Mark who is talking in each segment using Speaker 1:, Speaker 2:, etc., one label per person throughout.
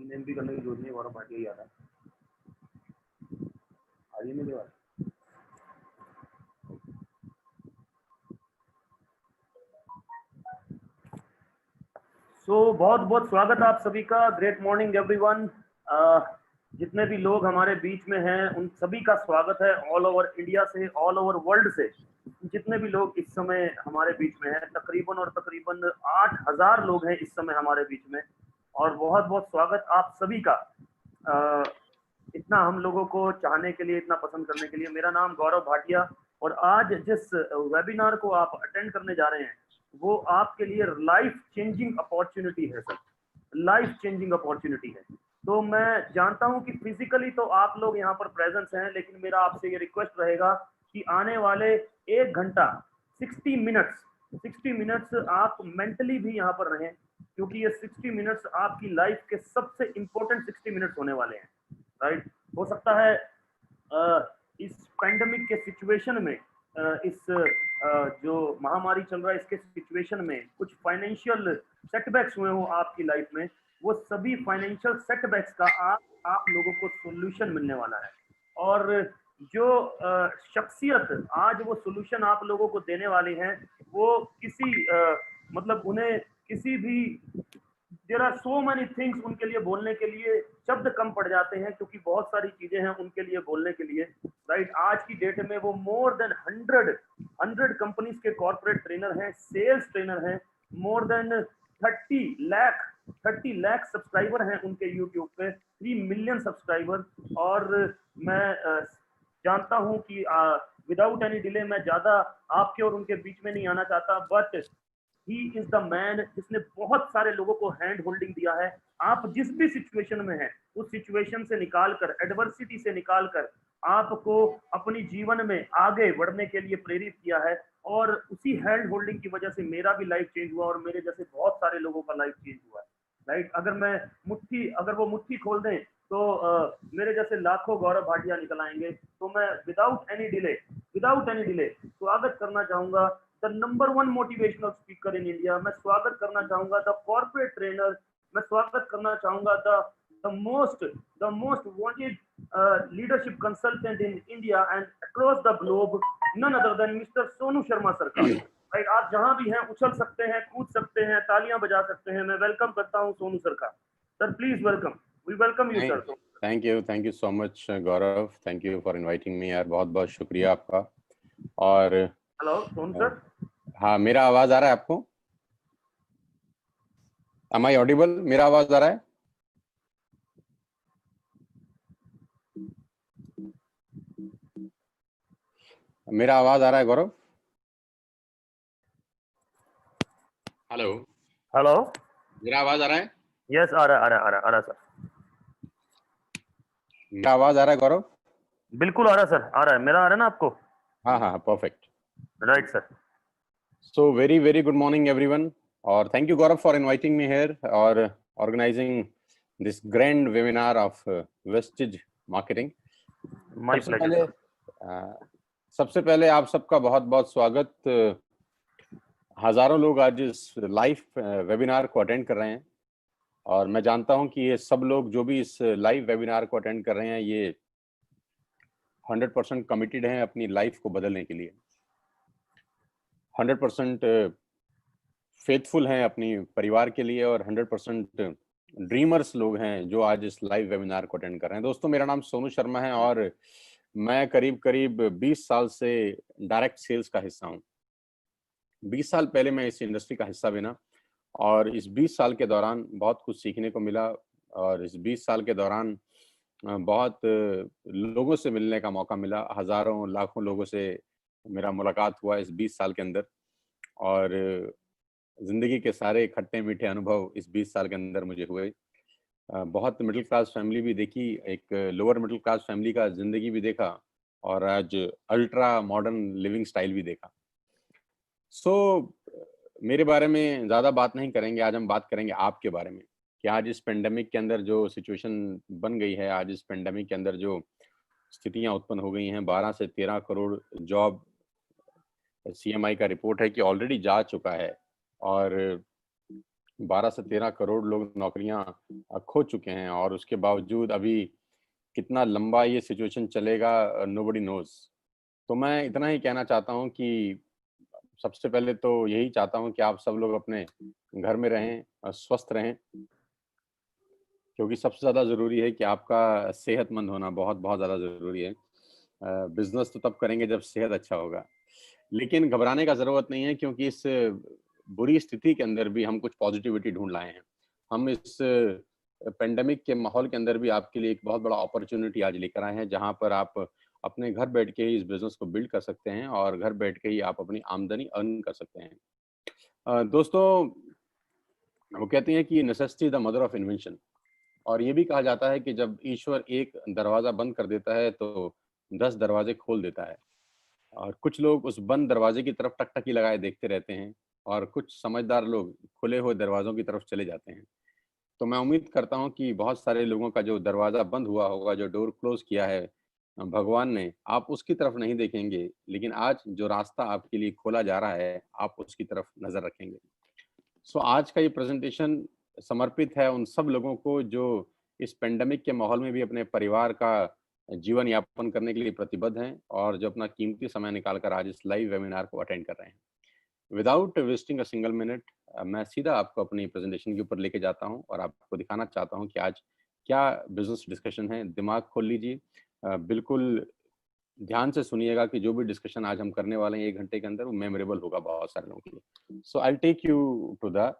Speaker 1: Name भी करने की जरूरत नहीं, गौरव भाटिया ही आ रहा है। आ रही है मेरी बात? बहुत बहुत स्वागत है आप सभी का। Great morning everyone. जितने भी लोग हमारे बीच में हैं उन सभी का स्वागत है, ऑल ओवर इंडिया से, ऑल ओवर वर्ल्ड से। जितने भी लोग इस समय हमारे बीच में हैं, तकरीबन 8,000 लोग हैं इस समय हमारे बीच में, और बहुत बहुत स्वागत आप सभी का। इतना हम लोगों को चाहने के लिए, इतना पसंद करने के लिए। मेरा नाम गौरव भाटिया, और आज जिस वेबिनार को आप अटेंड करने जा रहे हैं वो आपके लिए लाइफ चेंजिंग अपॉर्चुनिटी है सर, लाइफ चेंजिंग अपॉर्चुनिटी है। तो मैं जानता हूं कि फिजिकली तो आप लोग यहाँ पर प्रेजेंस हैं, लेकिन मेरा आपसे ये रिक्वेस्ट रहेगा कि आने वाले 1 घंटा 60 मिनट्स आप मेंटली भी यहाँ पर रहें, क्योंकि ये 60 मिनट्स आपकी लाइफ के सबसे इंपॉर्टेंट 60 मिनट्स होने वाले हैं। राइट? हो सकता है इस पैंडेमिक के सिचुएशन में, इस जो महामारी चल रहा है इसके सिचुएशन में कुछ फाइनेंशियल सेटबैक्स हुए हो आपकी लाइफ में, वो सभी फाइनेंशियल सेटबैक्स का आप लोगों को सोल्यूशन मिलने वाला है। और जो शख्सियत आज वो सोल्यूशन आप लोगों को देने वाली है, वो किसी मतलब उन्हें किसी भी, there are so many things, उनके लिए बोलने के लिए शब्द कम पड़ जाते हैं, क्योंकि बहुत सारी चीजें हैं उनके लिए बोलने के लिए। राइट? आज की डेट में वो मोर देन 100 कंपनीज के कॉर्पोरेट ट्रेनर हैं, सेल्स ट्रेनर हैं, मोर देन 30 लाख सब्सक्राइबर हैं उनके यूट्यूब पे, 3 मिलियन सब्सक्राइबर। और मैं जानता हूं कि विदाउट एनी डिले मैं ज्यादा आपके और उनके बीच में नहीं आना चाहता, but he is the man जिसने बहुत सारे लोगों को हैंड होल्डिंग दिया है। आप जिस भी सिचुएशन में हैं उस सिचुएशन से निकालकर, एडवर्सिटी से निकालकर आपको अपनी जीवन में आगे बढ़ने के लिए प्रेरित किया है। और उसी हैंड होल्डिंग की वजह से मेरा भी लाइफ चेंज हुआ, और मेरे जैसे बहुत सारे लोगों का लाइफ चेंज हुआ है। राइट? अगर वो मुट्ठी खोल दें तो मेरे जैसे लाखों गौरव भाटिया निकल आएंगे। तो मैं विदाउट एनी डिले स्वागत करना चाहूंगा the number 1 motivational speaker in India. मैं स्वागत करना चाहूंगा द कॉर्पोरेट ट्रेनर। मैं स्वागत करना चाहूंगा the most wanted leadership consultant in India and across the globe, none other than mister Sonu Sharma sir का। राइट? आप जहां भी हैं उछल सकते हैं, कूद सकते हैं, तालियां बजा सकते हैं। मैं वेलकम करता हूं सोनू सर का। Sir please welcome, we welcome you sir.
Speaker 2: Thank you so much Gaurav, thank you for inviting me यार, बहुत बहुत शुक्रिया आपका। और
Speaker 1: हेलो सोनू सर।
Speaker 2: हाँ, मेरा आवाज आ रहा है आपको? Am I audible? मेरा आवाज आ रहा है? मेरा आवाज आ रहा है गौरव? हेलो
Speaker 1: हेलो,
Speaker 2: मेरा आवाज आ रहा है?
Speaker 1: यस आ रहा सर।
Speaker 2: मेरा आवाज आ रहा है गौरव?
Speaker 1: बिल्कुल आ रहा सर, आ रहा है। मेरा आ रहा है ना आपको?
Speaker 2: हाँ हाँ, perfect.
Speaker 1: Right sir.
Speaker 2: So very good morning everyone, और thank you Gaurav for inviting me here और organising this grand webinar of wastage marketing.
Speaker 1: My pleasure.
Speaker 2: सबसे पहले आप सबका बहुत बहुत स्वागत। हजारों लोग आज इस लाइव वेबिनार को अटेंड कर रहे हैं, और मैं जानता हूं कि ये सब लोग जो भी इस लाइव वेबिनार को अटेंड कर रहे हैं ये 100% कमिटेड हैं अपनी लाइफ को बदलने के लिए, 100% फेथफुल हैं अपनी परिवार के लिए, और 100% ड्रीमर्स लोग हैं जो आज इस लाइव वेबिनार को अटेंड कर रहे हैं। दोस्तों, मेरा नाम सोनू शर्मा है और मैं करीब 20 साल से डायरेक्ट सेल्स का हिस्सा हूं। 20 साल पहले मैं इस इंडस्ट्री का हिस्सा बना, और इस 20 साल के दौरान बहुत कुछ सीखने को मिला, और इस 20 साल के दौरान बहुत लोगों से मिलने का मौका मिला। हजारों लाखों लोगों से मेरा मुलाकात हुआ इस 20 साल के अंदर, और जिंदगी के सारे खट्टे मीठे अनुभव इस 20 साल के अंदर मुझे हुए। बहुत मिडिल क्लास फैमिली भी देखी, एक लोअर मिडिल क्लास फैमिली का जिंदगी भी देखा, और आज अल्ट्रा मॉडर्न लिविंग स्टाइल भी देखा। मेरे बारे में ज्यादा बात नहीं करेंगे, आज हम बात करेंगे आपके बारे में कि आज इस पेंडेमिक के अंदर जो सिचुएशन बन गई है, आज इस पेंडेमिक के अंदर जो स्थितियां उत्पन्न हो गई हैं, 12 से 13 करोड़ जॉब सीएमआई का रिपोर्ट है कि ऑलरेडी जा चुका है, और 12 से 13 करोड़ लोग नौकरियां खो चुके हैं, और उसके बावजूद अभी कितना लंबा ये सिचुएशन चलेगा, नोबडी नोज। तो मैं इतना ही कहना चाहता हूं कि सबसे पहले तो यही चाहता हूं कि आप सब लोग अपने घर में रहें, स्वस्थ रहें, क्योंकि सबसे ज़्यादा ज़रूरी है कि आपका सेहतमंद होना बहुत बहुत ज़्यादा ज़रूरी है। बिजनेस तो तब करेंगे जब सेहत अच्छा होगा, लेकिन घबराने का ज़रूरत नहीं है, क्योंकि इस बुरी स्थिति के अंदर भी हम कुछ पॉजिटिविटी ढूंढ लाए हैं। हम इस पेंडेमिक के माहौल के अंदर भी आपके लिए एक बहुत बड़ा अपॉर्चुनिटी आज लेकर आए हैं, जहां पर आप अपने घर बैठ के ही इस बिजनेस को बिल्ड कर सकते हैं और घर बैठ के ही आप अपनी आमदनी अर्न कर सकते हैं। दोस्तों, वो कहते हैं कि necessity the mother of invention, और ये भी कहा जाता है कि जब ईश्वर एक दरवाजा बंद कर देता है तो 10 दरवाजे खोल देता है। और कुछ लोग उस बंद दरवाजे की तरफ टकटकी लगाए देखते रहते हैं, और कुछ समझदार लोग खुले हुए दरवाजों की तरफ चले जाते हैं। तो मैं उम्मीद करता हूं कि बहुत सारे लोगों का जो दरवाजा बंद हुआ होगा, जो डोर क्लोज किया है भगवान ने, आप उसकी तरफ नहीं देखेंगे, लेकिन आज जो रास्ता आपके लिए खोला जा रहा है, आप उसकी तरफ नजर रखेंगे। सो आज का ये प्रेजेंटेशन समर्पित है उन सब लोगों को जो इस पेंडेमिक के माहौल में भी अपने परिवार का जीवन यापन करने के लिए प्रतिबद्ध हैं, और जो अपना कीमती समय निकालकर आज इस लाइव वेबिनार को अटेंड कर रहे हैं। Without wasting a single minute, मैं सीधा आपको अपनी प्रेजेंटेशन के ऊपर लेके जाता हूं और आपको दिखाना चाहता हूं कि आज क्या बिजनेस डिस्कशन है। दिमाग खोल लीजिए, बिल्कुल ध्यान से सुनिएगा कि जो भी डिस्कशन आज हम करने वाले हैं 1 घंटे के अंदर, वो मेमोरेबल होगा बहुत सारे लोगों के लिए। So I take you to the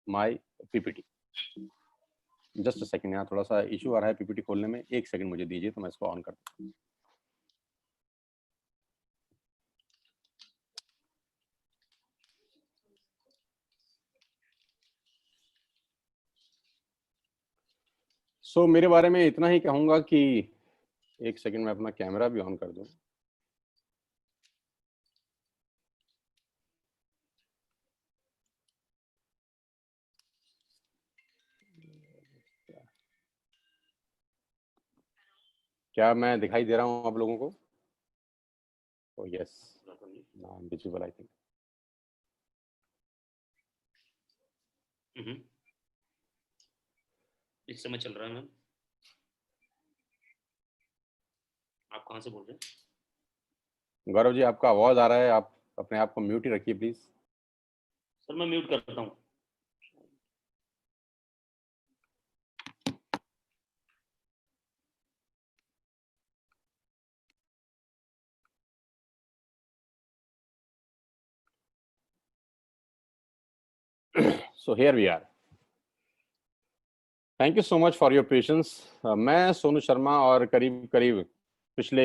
Speaker 2: my PPT. Just a second, यहाँ थोड़ा सा इशू आ रहा है पीपीटी खोलने में, 1 सेकंड मुझे दीजिए तो मैं इसको ऑन करता हूँ। सो मेरे बारे में इतना ही कहूंगा कि 1 सेकंड में अपना कैमरा भी ऑन कर दूं। क्या मैं दिखाई दे रहा हूँ आप लोगों को? ओ यस, विजिबल आई थिंक।
Speaker 3: इस समय चल रहा है मैम। आप कहाँ से बोल रहे हैं?
Speaker 2: गौरव जी, आपका आवाज आ रहा है, आप अपने आप को म्यूट ही रखिए प्लीज।
Speaker 3: सर मैं म्यूट करता हूँ।
Speaker 2: So here we are. Thank you so much for your patience. मैं सोनू शर्मा, और करीब करीब पिछले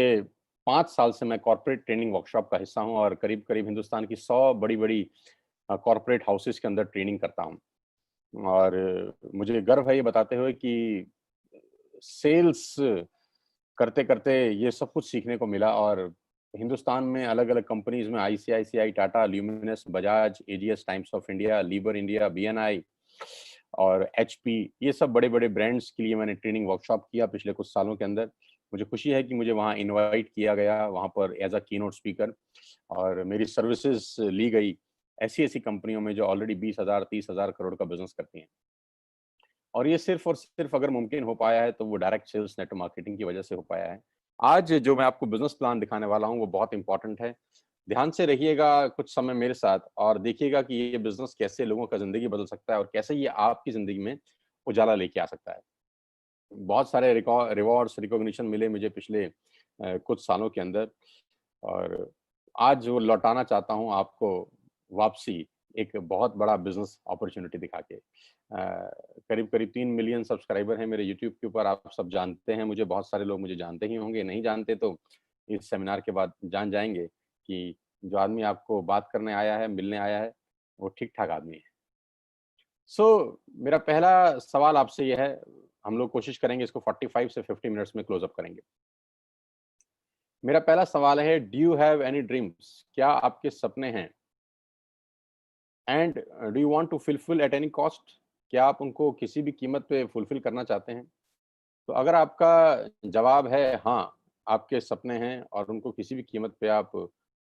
Speaker 2: 5 साल से मैं कॉर्पोरेट ट्रेनिंग वर्कशॉप का हिस्सा हूं, और करीब करीब हिंदुस्तान की 100 बड़ी बड़ी कॉर्पोरेट हाउसेस के अंदर ट्रेनिंग करता हूं। और मुझे गर्व है ये बताते हुए कि सेल्स करते करते ये सब कुछ सीखने को मिला, और हिंदुस्तान में अलग अलग कंपनीज में ICICI, Tata, Luminous, Bajaj, AGS, Times of India, लीबर इंडिया, बीएनआई और एचपी, ये सब बड़े बड़े ब्रांड्स के लिए मैंने ट्रेनिंग वर्कशॉप किया पिछले कुछ सालों के अंदर। मुझे खुशी है कि मुझे वहाँ इनवाइट किया गया, वहाँ पर एज अ कीनोट स्पीकर, और मेरी सर्विसेज ली गई ऐसी ऐसी कंपनियों में जो ऑलरेडी 20,000 30,000 करोड़ का बिजनेस करती हैं। और ये सिर्फ और सिर्फ अगर मुमकिन हो पाया है तो वो डायरेक्ट सेल्स नेटवर्क मार्केटिंग की वजह से हो पाया है। आज जो मैं आपको बिजनेस प्लान दिखाने वाला हूँ वो बहुत इंपॉर्टेंट है। ध्यान से रहिएगा कुछ समय मेरे साथ, और देखिएगा कि ये बिजनेस कैसे लोगों का जिंदगी बदल सकता है और कैसे ये आपकी जिंदगी में उजाला लेके आ सकता है। बहुत सारे रिवॉर्ड्स, रिकॉग्निशन मिले मुझे पिछले कुछ सालों के अंदर, और आज वो लौटाना चाहता हूँ आपको वापसी, एक बहुत बड़ा बिजनेस अपॉर्चुनिटी दिखा के। करीब करीब 3 मिलियन सब्सक्राइबर हैं मेरे यूट्यूब के ऊपर, आप सब जानते हैं मुझे, बहुत सारे लोग मुझे जानते ही होंगे, नहीं जानते तो इस सेमिनार के बाद जान जाएंगे कि जो आदमी आपको बात करने आया है, मिलने आया है, वो ठीक ठाक आदमी है। मेरा पहला सवाल आपसे यह है, हम लोग कोशिश करेंगे इसको 45 से 50 मिनट्स में क्लोज अप करेंगे। मेरा पहला सवाल है, do you have any dreams? क्या आपके सपने हैं? And do you want to fulfil at any cost? क्या आप उनको किसी भी कीमत पे फुलफिल करना चाहते हैं? तो अगर आपका जवाब है हाँ, आपके सपने हैं और उनको किसी भी कीमत पे आप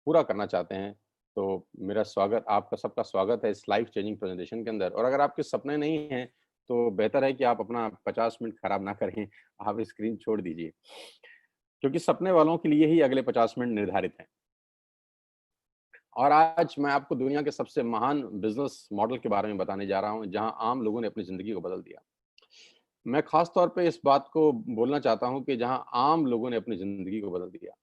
Speaker 2: पूरा करना चाहते हैं, तो मेरा स्वागत, आपका सबका स्वागत है इस लाइफ चेंजिंग प्रेजेंटेशन के अंदर। और अगर आपके सपने नहीं हैं तो बेहतर है कि आप अपना 50 मिनट खराब ना करें, आप स्क्रीन छोड़ दीजिए, क्योंकि सपने वालों के लिए ही अगले 50 मिनट निर्धारित हैं। और आज मैं आपको दुनिया के सबसे महान बिजनेस मॉडल के बारे में बताने जा रहा हूं, जहां आम लोगों ने अपनी जिंदगी को बदल दिया। मैं खास तौर पे इस बात को बोलना चाहता हूं कि जहां आम लोगों ने अपनी जिंदगी को बदल दिया।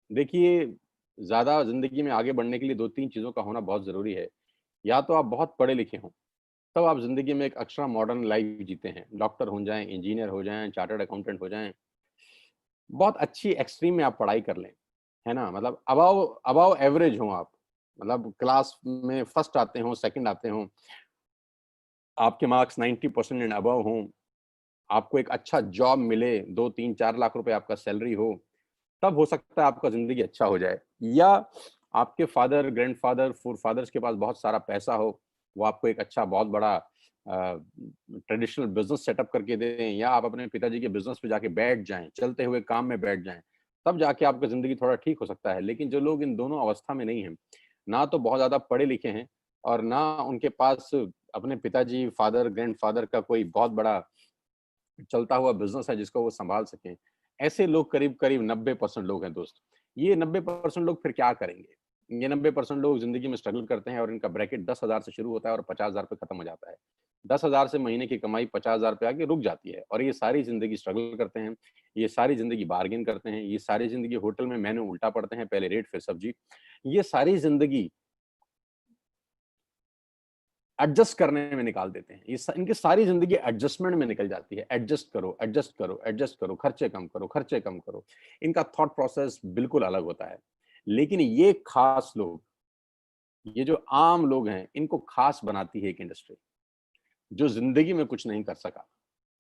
Speaker 2: देखिए, ज़्यादा ज़िंदगी में आगे बढ़ने के लिए 2-3 चीज़ों का होना बहुत ज़रूरी है। या तो आप बहुत पढ़े लिखे हों, तब आप ज़िंदगी में एक एक्स्ट्रा मॉडर्न लाइफ़ जीते हैं। डॉक्टर हो जाएँ, इंजीनियर हो जाएँ, चार्टर्ड अकाउंटेंट हो जाएँ। बहुत अच्छी एक्सट्रीम में आप पढ़ाई कर लें, है ना? मतलब अबव अबव एवरेज हों आप। मतलब क्लास में फर्स्ट आते हों, सेकंड आते हों, आपके मार्क्स 90% एंड अबव हों, आपको एक अच्छा जॉब मिले, 2, 3, 4 लाख रुपए आपका सैलरी हो, तब हो सकता है आपका ज़िंदगी अच्छा हो जाए। या आपके फादर, ग्रैंडफ़ादर, फ़ोरफ़ादर्स के पास बहुत सारा पैसा हो, वो आपको एक अच्छा बहुत बड़ा ट्रेडिशनल बिज़नेस सेटअप करके दें, या आप अपने पिताजी के बिज़नेस पे जाके बैठ जाएँ, चलते हुए काम में बैठ जाएँ, तब जाके आपका ज़िंदगी थोड़ा ठीक हो सकता है। लेकिन जो लोग इन दोनों अवस्था में नहीं हैं, ना तो बहुत ज़्यादा पढ़े-लिखे हैं और ना उनके पास अपने पिताजी, फादर, ग्रैंडफ़ादर का कोई बहुत बड़ा चलता हुआ बिज़नेस है जिसको वो सँभाल सकें। ऐसे लोग करीब-करीब 90% लोग हैं दोस्त। ये 90% लोग फिर क्या करेंगे? ये 90% लोग ज़िंदगी में स्ट्रगल करते हैं और इनका ब्रैकेट 10,000 से शुरू होता है और 50,000 पे खत्म हो जाता है। 10,000 से महीने की कमाई 50,000 पे आके रुक जाती है और ये सारी ज़िंदगी स्ट्रगल करते हैं, ये सारी ज़िंदगी बार्गेन करते हैं, ये सारी ज़िंदगी होटल में मेनू उल्टा पढ़ते हैं, पहले रेट फिर सब्ज़ी। ये सारी ज़िंदगी एडजस्ट करने में निकाल देते हैं। इनकी सारी ज़िंदगी एडजस्टमेंट में निकल जाती है। एडजस्ट करो, एडजस्ट करो, एडजस्ट करो, खर्चे कम करो, खर्चे कम करो। इनका थॉट प्रोसेस बिल्कुल अलग होता है। लेकिन ये खास लोग, ये जो आम लोग हैं, इनको खास बनाती है एक इंडस्ट्री। जो ज़िंदगी में कुछ नहीं कर सका,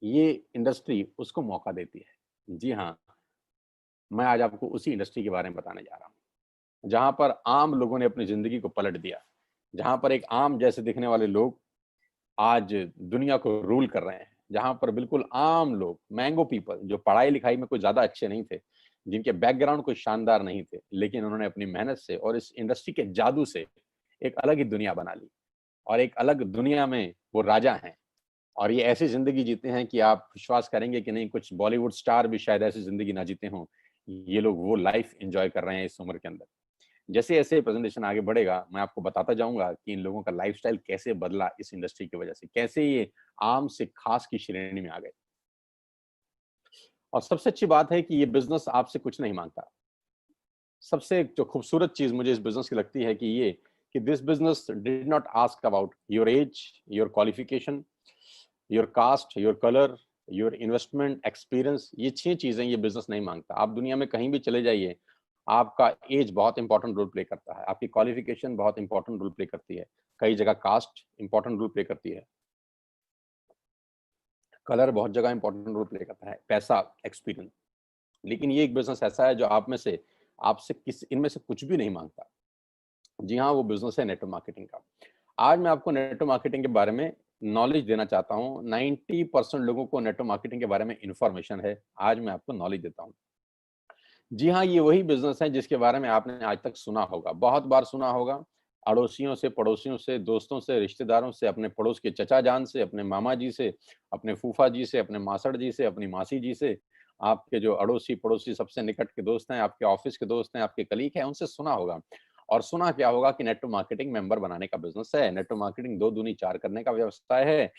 Speaker 2: ये इंडस्ट्री उसको मौका देती है। जी हाँ, मैं आज आपको उसी इंडस्ट्री के बारे में बताने जा रहा हूँ, जहाँ पर आम लोगों ने अपनी ज़िंदगी को पलट दिया। जहाँ पर एक आम जैसे दिखने वाले लोग आज दुनिया को रूल कर रहे हैं, जहाँ पर बिल्कुल आम लोग, मैंगो पीपल, जो पढ़ाई-लिखाई में कोई ज़्यादा अच्छे नहीं थे, जिनके बैकग्राउंड कोई शानदार नहीं थे, लेकिन उन्होंने अपनी मेहनत से और इस इंडस्ट्री के जादू से एक अलग ही दुनिया बना ली और एक अलग दुनिया में वो राजा हैं। और ये ऐसी ज़िंदगी जीते हैं कि आप विश्वास करेंगे कि नहीं, कुछ बॉलीवुड स्टार भी शायद ऐसी ज़िंदगी ना जीते हों। ये लोग वो लाइफ़ एन्जॉय कर रहे हैं इस उम्र के अंदर। जैसे-जैसे प्रेज़ेंटेशन आगे बढ़ेगा, मैं आपको बताता जाऊँगा कि इन लोगों का लाइफ़स्टाइल कैसे बदला इस इंडस्ट्री की वजह से, कैसे ये आम से ख़ास की श्रेणी में आ गए। और सबसे अच्छी बात है कि ये बिज़नेस आपसे कुछ नहीं माँगता। सबसे जो खूबसूरत चीज़ मुझे इस बिज़नेस की लगती है कि ये कि this business did not ask about your age, your qualification, your cast, your colour, your investment, experience, ये 6 चीज़ें ये बिज़नेस नहीं माँगता। आप दुनिया में कहीं भी चले जाइए, आपका एज बहुत इम्पोर्टेंट रोल प्ले करता है, आपकी क्वालिफ़िकेशन बहुत इम्पोर्टेंट रोल प्ले करती है, कई जगह कास्ट इम्पोर्टेंट रोल प्ले करती है, कलर बहुत जगह इम्पोर्टेंट रोल प्ले करता है, पैसा, एक्सपीरियंस। लेकिन ये एक बिज़नेस ऐसा है जो आप में से आपसे किस इनमें से कुछ भी नहीं माँगता। जी हाँ, वो बिज़नेस है नेटवर्क मार्केटिंग का। आज मैं आपको नेटवर्क मार्केटिंग के बारे में नॉलेज देना चाहता हूँ। 90% लोगों को नेटवर्क मार्केटिंग के बारे में इन्फॉर्मेशन है। आज मैं आपको नॉलेज देता हूँ। जी हाँ, ये वही बिज़नेस है जिसके बारे में आपने आज तक सुना होगा, बहुत बार सुना होगा। अड़ोसियों से, पड़ोसियों से, दोस्तों से, रिश्तेदारों से, अपने पड़ोस के चचा जान से, अपने मामा जी से, अपने फूफा जी से, अपने मासड़ जी से, अपनी मासी जी से, आपके जो अड़ोसी-पड़ोसी सबसे निकट के दोस्त हैं, आपके ऑफ़िस के दोस्त हैं, आपके कलीग हैं, उनसे सुना होगा। और सुना क्या होगा कि नेटवर्क मार्केटिंग मेंबर बनाने का बिज़नेस है, नेटवर्क मार्केटिंग 2 दूनी 4 करने का व्यवसाय है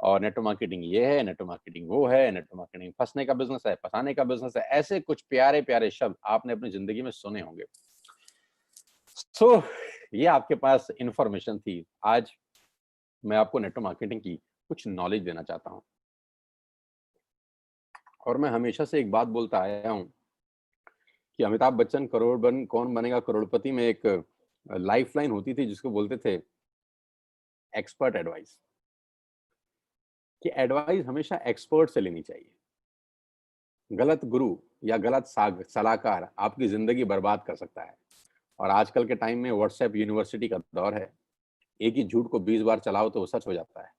Speaker 2: और नेटवर्क मार्केटिंग ये है, नेटवर्क मार्केटिंग वो है, नेटवर्क मार्केटिंग फँसने का बिज़नेस है, फँसाने का बिज़नेस है। ऐसे कुछ प्यारे-प्यारे शब्द आपने अपनी ज़िंदगी में सुने होंगे। सो ये आपके पास इन्फॉर्मेशन थी। आज मैं आपको नेटवर्क मार्केटिंग की कुछ नॉलेज देना चाहता हूँ। और मैं हमेशा से एक बात बोलता आया हूँ कि अमिताभ बच्चन कौन बनेगा करोड़पति में एक लाइफ़लाइन होती थी जिसको बोलते थे एक्सपर्ट एडवाइस, कि एडवाइस हमेशा एक्सपर्ट से लेनी चाहिए। गलत गुरु या गलत साग सलाहकार आपकी ज़िंदगी बर्बाद कर सकता है। और आजकल के टाइम में व्हाट्सएप यूनिवर्सिटी का दौर है। एक ही झूठ को 20 बार चलाओ तो वो सच हो जाता है।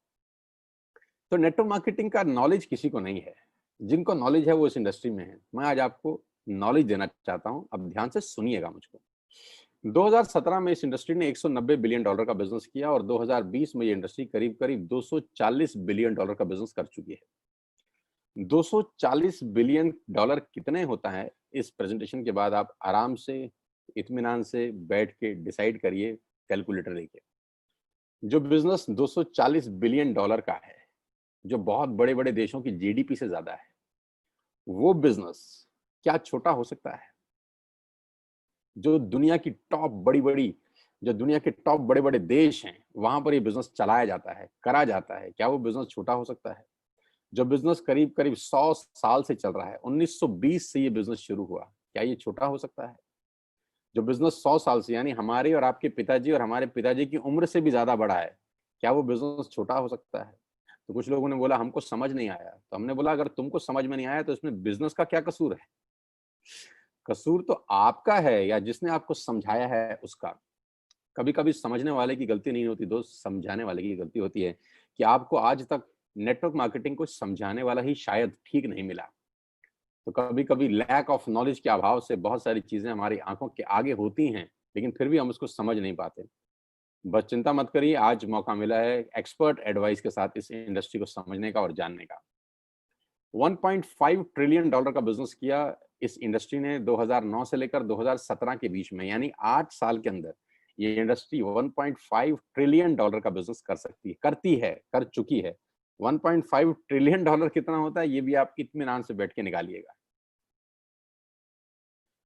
Speaker 2: तो नेटवर्क मार्केटिंग का नॉलेज किसी को नहीं है। जिनको नॉलेज है वो इस इंडस्ट्री में है। मैं आज आपको नॉलेज देना चाहता हूँ। अब ध्यान से सुनिएगा मुझको। 2017 में इस इंडस्ट्री ने $190 बिलियन का बिजनेस किया और 2020 में ये इंडस्ट्री करीब करीब $240 बिलियन का बिजनेस कर चुकी है। $240 बिलियन कितने होता है, इस प्रेजेंटेशन के बाद आप आराम से इत्मीनान से बैठ के डिसाइड करिए कैलकुलेटर लेके। जो बिजनेस $240 बिलियन का है, जो बहुत बड़े बड़े देशों की जीडीपी से ज्यादा है, वो बिजनेस क्या छोटा हो सकता है? जो दुनिया की टॉप बड़े बड़े देश हैं, वहां पर ये बिजनेस चलाया जाता है, करा जाता है, क्या वो बिजनेस छोटा हो सकता है? जो बिजनेस करीब करीब 100 साल से चल रहा है, 1920 से ये बिजनेस शुरू हुआ, क्या ये छोटा हो सकता है? जो बिजनेस 100 साल से, यानी हमारे और आपके पिताजी और हमारे पिताजी की उम्र से भी ज्यादा बड़ा है, क्या वो बिजनेस छोटा हो सकता है? तो कुछ लोगों ने बोला हमको समझ नहीं आया, तो हमने बोला अगर तुमको समझ में नहीं आया तो इसमें बिजनेस का क्या कसूर है? कसूर तो आपका है या जिसने आपको समझाया है उसका। कभी कभी समझने वाले की गलती नहीं होती दोस्त, समझाने वाले की गलती होती है कि आपको आज तक नेटवर्क मार्केटिंग को समझाने वाला ही शायद ठीक नहीं मिला। तो कभी कभी लैक ऑफ नॉलेज के अभाव से बहुत सारी चीजें हमारी आंखों के आगे होती हैं, लेकिन फिर भी हम उसको समझ नहीं पाते। बस चिंता मत करिए, आज मौका मिला है एक्सपर्ट एडवाइस के साथ इस इंडस्ट्री को समझने का और जानने का। 1.5 ट्रिलियन डॉलर का बिजनेस किया इस इंडस्ट्री ने 2009 से लेकर 2017 के बीच में, यानी 8 साल के अंदर ये इंडस्ट्री 1.5 ट्रिलियन डॉलर का बिजनेस कर चुकी है। 1.5 ट्रिलियन डॉलर कितना होता है ये भी आप इत्मीनान से बैठ के निकालिएगा।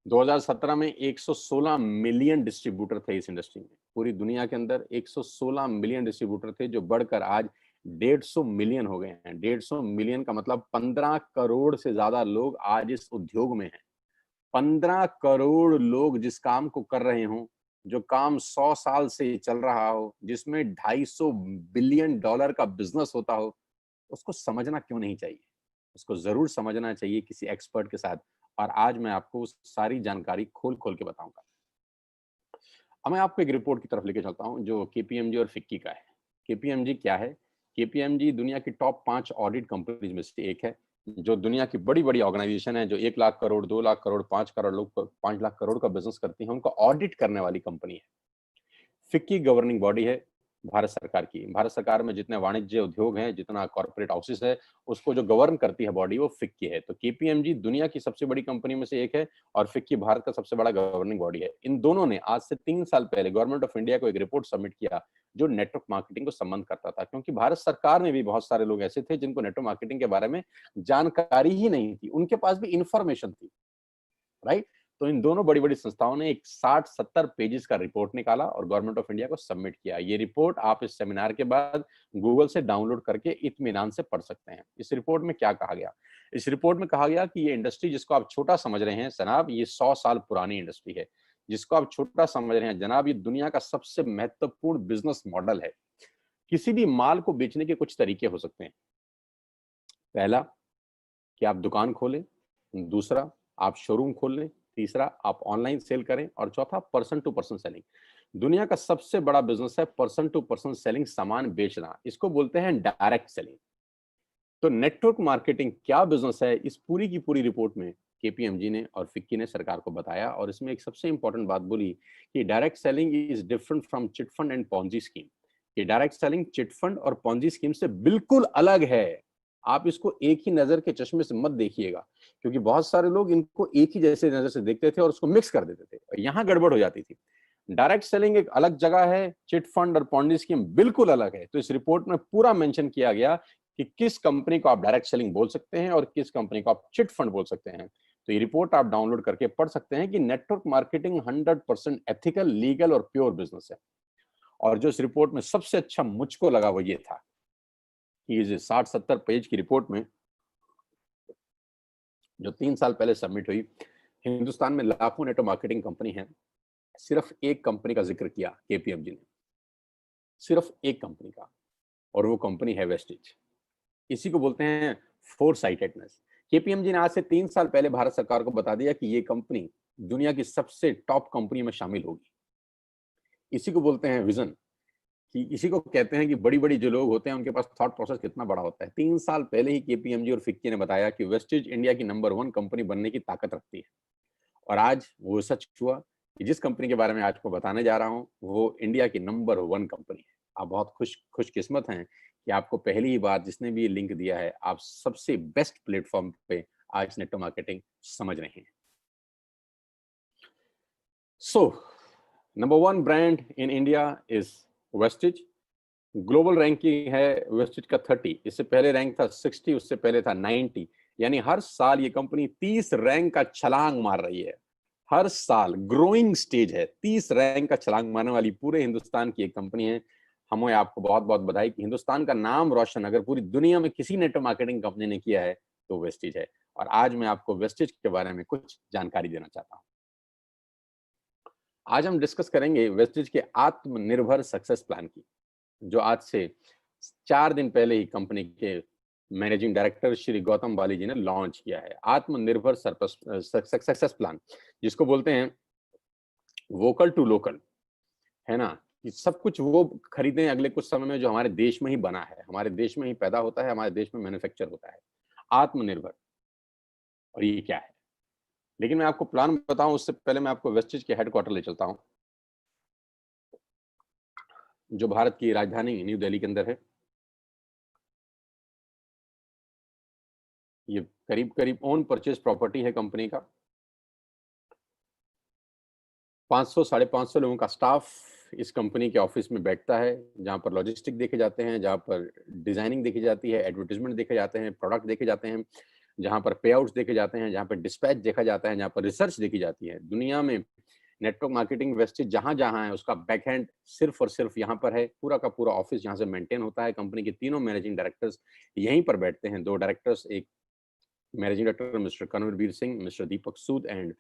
Speaker 2: 2017 में 116 मिलियन डिस्ट्रीब्यूटर थे इस इंडस्ट्री में। पूरी दुनिया के अंदर 116 मिलियन डिस्ट्रीब्यूटर थे, जो बढ़कर आज 150 मिलियन हो गए हैं। 150 मिलियन का मतलब 15 करोड़ से ज्यादा लोग आज इस उद्योग में हैं। 15 करोड़ लोग जिस काम को कर रहे हों, जो काम 100 साल से चल रहा हो, जिसमें 250 बिलियन डॉलर का बिजनेस होता हो, उसको समझना क्यों नहीं चाहिए? उसको जरूर समझना चाहिए किसी एक्सपर्ट के साथ। और आज मैं आपको उस सारी जानकारी खोल खोल के बताऊंगा। अब मैं आपको एक रिपोर्ट की तरफ लेके चलता हूं जो केपीएमजी और फिक्की का है। केपीएमजी क्या है? केपीएमजी दुनिया की टॉप 5 ऑडिट कंपनीज में से एक है, जो दुनिया की बड़ी बड़ी ऑर्गेनाइजेशन है, जो 1 लाख करोड़, 2 लाख करोड़, 5 करोड़ लोग, 5 लाख करोड़ का बिजनेस करती है, उनको ऑडिट करने वाली कंपनी है। फिक्की गवर्निंग बॉडी है भारत सरकार की। भारत सरकार में जितने वाणिज्य उद्योग हैं, जितना कॉर्पोरेट हाउसेस है, उसको जो गवर्न करती है बॉडी, वो फिक्की है। तो केपीएमजी दुनिया की सबसे बड़ी कंपनी में से एक है और फिक्की भारत का सबसे बड़ा गवर्निंग बॉडी है। इन दोनों ने आज से 3 साल पहले गवर्नमेंट ऑफ इंडिया को एक रिपोर्ट सबमिट किया जो नेटवर्क मार्केटिंग को संबंध करता था, क्योंकि भारत सरकार में भी बहुत सारे लोग ऐसे थे जिनको नेटवर्क मार्केटिंग के बारे में जानकारी ही नहीं थी, उनके पास भी इंफॉर्मेशन थी, राइट। तो इन दोनों बड़ी बड़ी संस्थाओं ने एक 60-70 पेजेस का रिपोर्ट निकाला और गवर्नमेंट ऑफ इंडिया को सबमिट किया। ये रिपोर्ट आप इस सेमिनार के बाद गूगल से डाउनलोड करके इत्मीनान से पढ़ सकते हैं। इस रिपोर्ट में क्या कहा गया? इस रिपोर्ट में कहा गया कि ये इंडस्ट्री जिसको आप छोटा समझ रहे हैं जनाब, ये 100 साल पुरानी इंडस्ट्री है। जिसको आप छोटा समझ रहे हैं जनाब, ये दुनिया का सबसे महत्वपूर्ण बिजनेस मॉडल है। किसी भी माल को बेचने के कुछ तरीके हो सकते हैं। पहला कि आप दुकान खोलें, दूसरा आप शोरूम खोल लें, तीसरा आप ऑनलाइन सेल करें और चौथा पर्सन टू पर्सन सेलिंग। दुनिया का सबसे बड़ा बिजनेस है पर्सन टू पर्सन सेलिंग, सामान बेचना। इसको बोलते हैं डायरेक्ट सेलिंग। तो नेटवर्क मार्केटिंग क्या बिजनेस है, इस पूरी की पूरी रिपोर्ट में केपीएमजी ने और फिक्की ने सरकार को बताया। और इसमें एक सबसे इंपॉर्टेंट बात बोली कि direct selling is different from chit fund and Ponzi scheme. ये डायरेक्ट सेलिंग चिट फंड और पॉन्जी स्कीम से बिल्कुल अलग है। आप इसको एक ही नजर के चश्मे से मत देखिएगा, क्योंकि बहुत सारे लोग इनको एक ही जैसे नजर से देखते थे और उसको मिक्स कर देते थे और यहाँ गड़बड़ हो जाती थी। डायरेक्ट सेलिंग एक अलग जगह है, चिट फंड और पॉन्जी स्कीम बिल्कुल अलग है। तो इस रिपोर्ट में पूरा मेंशन किया गया कि किस कंपनी को आप डायरेक्ट सेलिंग बोल सकते हैं और किस कंपनी को आप चिट फंड बोल सकते हैं। तो ये रिपोर्ट आप डाउनलोड करके पढ़ सकते हैं कि नेटवर्क मार्केटिंग 100% एथिकल, लीगल और प्योर बिजनेस है। और जो इस रिपोर्ट में सबसे अच्छा मुझको लगा वो ये था कि इस 60-70 पेज की रिपोर्ट में, जो 3 साल पहले सबमिट हुई, हिंदुस्तान में लाखों नेटवर्क मार्केटिंग कंपनी है, सिर्फ एक कंपनी का जिक्र किया केपीएमजी ने, सिर्फ एक कंपनी का, और वो कंपनी है वेस्टेज। इसी को बोलते हैं फोरसाइटेडनेस। केपीएमजी ने आज से 3 साल पहले भारत सरकार को बता दिया कि ये कंपनी दुनिया की सबसे टॉप कंपनी में शामिल होगी। इसी को बोलते हैं विजन, कि इसी को कहते हैं कि बड़ी बड़ी जो लोग होते हैं उनके पास थॉट प्रोसेस कितना बड़ा होता है। 3 साल पहले ही केपीएमजी और फिक्की ने बताया कि वेस्टेज इंडिया की नंबर 1 कंपनी बनने की ताकत रखती है, और आज वो सच हुआ। कि जिस कंपनी के बारे में आज को बताने जा रहा हूं वो इंडिया की नंबर 1 कंपनी है। आप बहुत खुशकिस्मत हैं कि आपको पहली ही बार जिसने भी ये लिंक दिया है, आप सबसे बेस्ट प्लेटफॉर्म पे आज नेटवर्क मार्केटिंग समझ रहे हैं। So number 1 brand in India is Vestige. Global ranking है वेस्टिज का 30, इससे पहले रैंक था 60, उससे पहले था 90। यानी हर साल ये कंपनी 30 रैंक का छलांग मार रही है। हर साल ग्रोइंग स्टेज है, 30 रैंक का छलांग मारने वाली पूरे हिंदुस्तान की एक कंपनी है। हमें आपको बहुत बहुत बधाई कि हिंदुस्तान का नाम रोशन अगर पूरी दुनिया में किसी नेटवर्क मार्केटिंग कंपनी ने किया है तो वेस्टिज है। और आज मैं आपको वेस्टिज के बारे में कुछ जानकारी देना चाहता हूं। आज हम डिस्कस करेंगे वेस्टिज के आत्मनिर्भर सक्सेस प्लान की, जो आज से 4 दिन पहले ही कंपनी के मैनेजिंग डायरेक्टर श्री गौतम बाली जी ने लॉन्च किया है। आत्मनिर्भर सक्सेस प्लान, जिसको बोलते हैं वोकल टू लोकल, है ना, कि सब कुछ वो खरीदें अगले कुछ समय में जो हमारे देश में ही बना है, हमारे देश में ही पैदा होता है, हमारे देश में मैन्युफैक्चर होता है। आत्मनिर्भर, और ये क्या है? लेकिन मैं आपको प्लान बताऊं उससे पहले मैं आपको वेस्टिज के हेडक्वार्टर ले चलता हूं, जो भारत की राजधानी न्यू दिल्ली के अंदर है। ये करीब करीब ओन परचेज प्रॉपर्टी है कंपनी का। 500-550 लोगों का स्टाफ इस कंपनी के ऑफिस में बैठता है, जहां पर लॉजिस्टिक देखे जाते हैं, जहां पर डिजाइनिंग देखी जाती है, एडवर्टीजमेंट देखे जाते हैं, प्रोडक्ट देखे जाते हैं, जहां पर पे आउट्स देखे जाते हैं, जहां पर डिस्पैच देखा जाता है, जहां पर रिसर्च देखी जाती है। दुनिया में नेटवर्क मार्केटिंग वेस्टेज जहां जहां है उसका बैकएंड सिर्फ और सिर्फ यहाँ पर है। पूरा का पूरा ऑफिस यहाँ से मेंटेन होता है। कंपनी के तीनों मैनेजिंग डायरेक्टर्स यहीं पर बैठते हैं। 2 डायरेक्टर्स, एक managing director mister Kanveer Singh, mister Deepak Sood and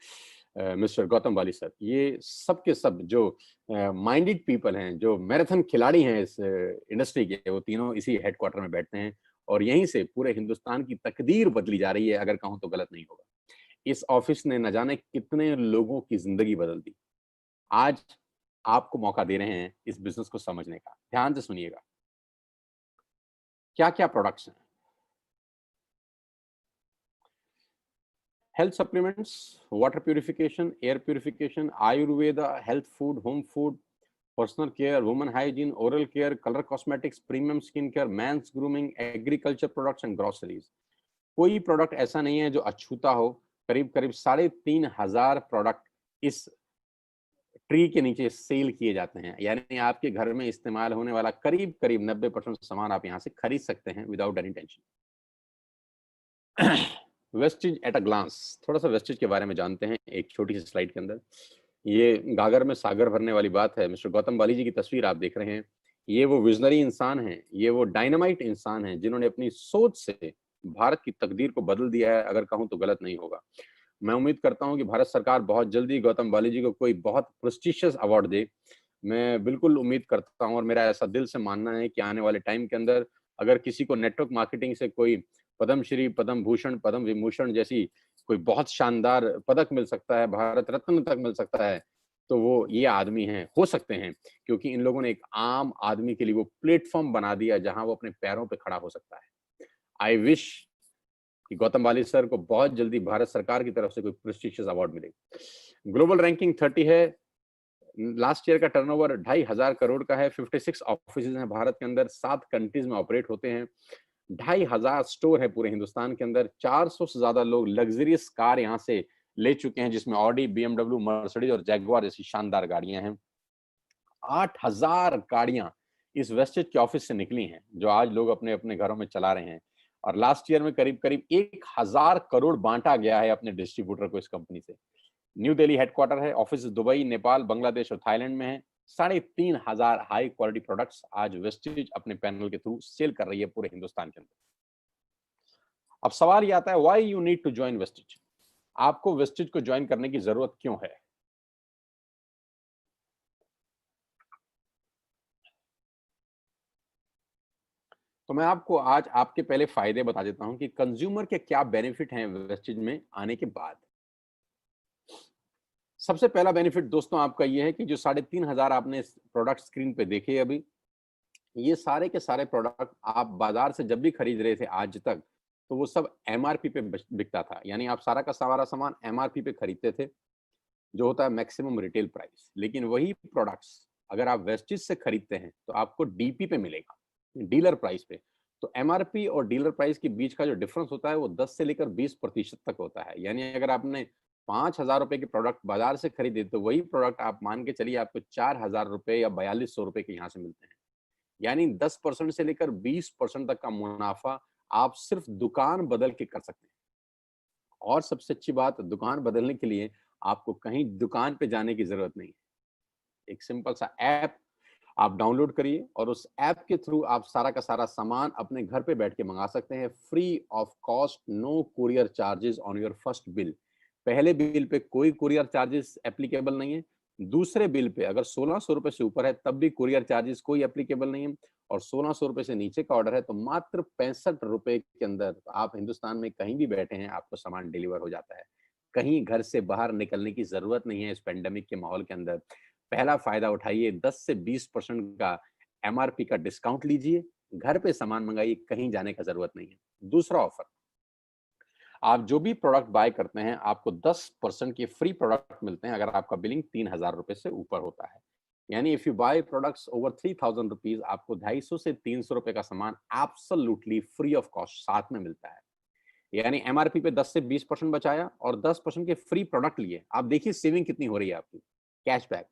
Speaker 2: mister Gautam Bali sir. ये सब के सब जो माइंडेड पीपल हैं, जो मैराथन खिलाड़ी हैं इस इंडस्ट्री के, वो तीनों इसी हेडक्वार्टर में बैठते हैं और यहीं से पूरे हिंदुस्तान की तकदीर बदली जा रही है, अगर कहूं तो गलत नहीं होगा। इस ऑफिस ने न जाने कितने लोगों की जिंदगी बदल दी। आज आपको मौका दे रहे हैं इस बिजनेस को समझने का। ध्यान से सुनिएगा, क्या क्या प्रोडक्ट्स हैं। Health supplements, water purification, air purification, Ayurveda, health food, home food, personal care, women hygiene, oral care, color cosmetics, premium skin care, men's grooming, agriculture products and groceries. कोई प्रोडक्ट ऐसा नहीं है जो अछूता हो। करीब करीब 3,500 प्रोडक्ट इस ट्री के नीचे सेल किए जाते हैं। यानी आपके घर में इस्तेमाल होने वाला करीब करीब 90% सामान आप यहाँ से खरीद सकते हैं without any tension. Vestige at a glance, थोड़ा सा वेस्टिज के बारे में जानते हैं एक छोटी सी स्लाइड के अंदर। ये गागर में सागर भरने वाली बात है। मिस्टर गौतम बाली जी की तस्वीर आप देख रहे हैं। ये वो विजनरी इंसान हैं, ये वो डायनामाइट इंसान हैं जिन्होंने अपनी सोच से भारत की तकदीर को बदल दिया है, अगर कहूं तो गलत नहीं होगा। मैं उम्मीद करता हूं कि भारत सरकार बहुत जल्दी गौतम बाली जी को कोई बहुत प्रेस्टिशियस अवार्ड दे। मैं बिल्कुल उम्मीद करता हूं और मेरा ऐसा दिल से मानना है कि आने वाले टाइम के अंदर अगर किसी को नेटवर्क मार्केटिंग से कोई पद्मश्री, पद्म भूषण, पद्म विभूषण जैसी कोई बहुत शानदार पदक मिल सकता है, भारत रत्न तक मिल सकता है, तो वो ये आदमी हैं, हो सकते हैं, क्योंकि इन लोगों ने एक आम आदमी के लिए वो प्लेटफॉर्म बना दिया जहां वो अपने पैरों पे खड़ा हो सकता है। आई विश कि गौतम बाली सर को बहुत जल्दी भारत सरकार की तरफ से कोई प्रेस्टिजियस अवार्ड मिले। ग्लोबल रैंकिंग 30 है। लास्ट ईयर का टर्नओवर 2,500 करोड़ का है। 56 ऑफिस हैं भारत के अंदर, 7 कंट्रीज में ऑपरेट होते हैं। 2,500 स्टोर है पूरे हिंदुस्तान के अंदर। 400 से ज्यादा लोग लग्जरियस कार यहाँ से ले चुके हैं, जिसमें ऑडी, BMW, मर्सिडीज और जैगवार जैसी शानदार गाड़ियां हैं। 8,000 गाड़ियां इस वेस्टेज के ऑफिस से निकली हैं, जो आज लोग अपने अपने घरों में चला रहे हैं। और लास्ट ईयर में करीब करीब 1,000 करोड़ बांटा गया है अपने डिस्ट्रीब्यूटर को इस कंपनी से। न्यू दिल्ली हेडक्वार्टर है। ऑफिस दुबई, नेपाल, बांग्लादेश और थाईलैंड में है। 3,500 हाई क्वालिटी प्रोडक्ट्स आज वेस्टेज अपने पैनल के थ्रू सेल कर रही है पूरे हिंदुस्तान के अंदर। अब सवाल ये आता है, why you need to join Vestige? आपको वेस्टेज को ज्वाइन करने की जरूरत क्यों है? तो मैं आपको आज आपके पहले फायदे बता देता हूं कि कंज्यूमर के क्या बेनिफिट हैं वेस्टेज में आने के बाद। सबसे पहला बेनिफिट दोस्तों आपका ये है कि जो 3,500 आपने प्रोडक्ट स्क्रीन पे देखे अभी, ये सारे के सारे प्रोडक्ट आप बाजार से जब भी खरीद रहे थे आज तक, तो वो सब MRP पे बिकता था। यानी आप सारा का सारा सामान MRP पे खरीदते थे। जो होता है मैक्सिमम रिटेल प्राइस। लेकिन वही प्रोडक्ट्स अगर आप वेस्टेज से खरीदते हैं तो आपको डीपी पे मिलेगा, डीलर प्राइस पे। तो एमआरपी और डीलर प्राइस के बीच का जो डिफरेंस होता है वो 10 से लेकर 20% तक होता है। यानी अगर आपने 5,000 रुपए के प्रोडक्ट बाजार से खरीदे तो वही प्रोडक्ट आप मान के चलिए आपको 4,000 रुपए या 4,200 रुपए के यहाँ से मिलते हैं। यानी 10% से लेकर 20% तक का मुनाफा आप सिर्फ दुकान बदल के कर सकते हैं। और सबसे अच्छी बात, दुकान बदलने के लिए आपको कहीं दुकान पे जाने की जरूरत नहीं है। एक सिंपल सा ऐप आप डाउनलोड करिए और उस ऐप के थ्रू आप सारा का सारा सामान अपने घर पे बैठ के मंगा सकते हैं, free of cost, no courier charges on your first bill. पहले बिल पे कोई कुरियर चार्जेस एप्लीकेबल नहीं है। दूसरे बिल पे अगर 1,600 रुपए से ऊपर है तब भी कुरियर चार्जेस कोई एप्लीकेबल नहीं है। और 1,600 रुपए से नीचे का ऑर्डर है तो मात्र 65 रुपए के अंदर आप हिंदुस्तान में कहीं भी बैठे हैं आपको सामान डिलीवर हो जाता है। कहीं घर से बाहर निकलने की जरूरत नहीं है इस पेंडेमिक के माहौल के अंदर। पहला फायदा उठाइए, 10 से 20% का एमआरपी का डिस्काउंट लीजिए, घर पे सामान मंगाइए, कहीं जाने का जरूरत नहीं है। दूसरा ऑफर, आप जो भी प्रोडक्ट बाय करते हैं आपको 10% के फ्री प्रोडक्ट मिलते हैं अगर आपका बिलिंग 3,000 रुपए से ऊपर होता है। यानी if you buy products over 3,000 rupees आपको 250 से 300 रुपए का सामान एब्सोल्युटली फ्री ऑफ कॉस्ट साथ में मिलता है। यानी एमआरपी पे 10 से 20% बचाया और 10% के फ्री प्रोडक्ट लिए। आप देखिए सेविंग कितनी हो रही है आपकी। कैशबैक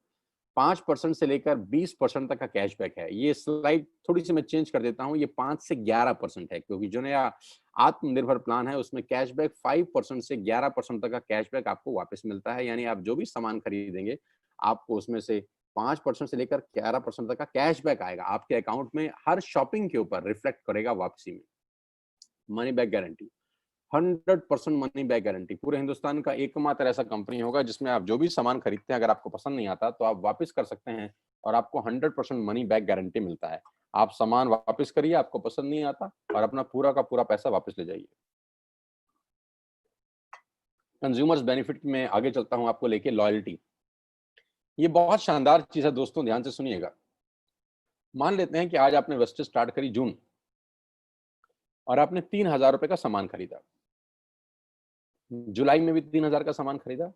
Speaker 2: 5% से लेकर 20% तक का कैशबैक है। ये स्लाइड थोड़ी सी मैं चेंज कर देता हूं, ये 5 से 11% है क्योंकि जो नया आत्मनिर्भर प्लान है उसमें कैशबैक 5% से 11% तक का कैशबैक आपको वापस मिलता है। यानी आप जो भी सामान खरीदेंगे आपको उसमें से 5% से लेकर 11% तक का कैशबैक आएगा आपके अकाउंट में, हर शॉपिंग के ऊपर रिफ्लेक्ट करेगा वापसी में। Money back guarantee, 100% money back guarantee. पूरे हिंदुस्तान का एकमात्र ऐसा कंपनी होगा जिसमें आप जो भी सामान खरीदते हैं अगर आपको पसंद नहीं आता तो आप वापस कर सकते हैं और आपको 100% मनी बैक गारंटी मिलता है। आप सामान वापस करिए, आपको पसंद नहीं आता, और अपना पूरा का पूरा पैसा वापस ले जाइए। कंज्यूमर्स बेनिफिट में आगे चलता हूं आपको लेके, लॉयल्टी। ये बहुत शानदार चीज है दोस्तों, ध्यान से सुनिएगा। मान लेते हैं कि आज आपने वेस्टेज स्टार्ट करी जून और आपने 3,000 रुपए का सामान खरीदा। जुलाई में भी 3,000 का सामान खरीदा,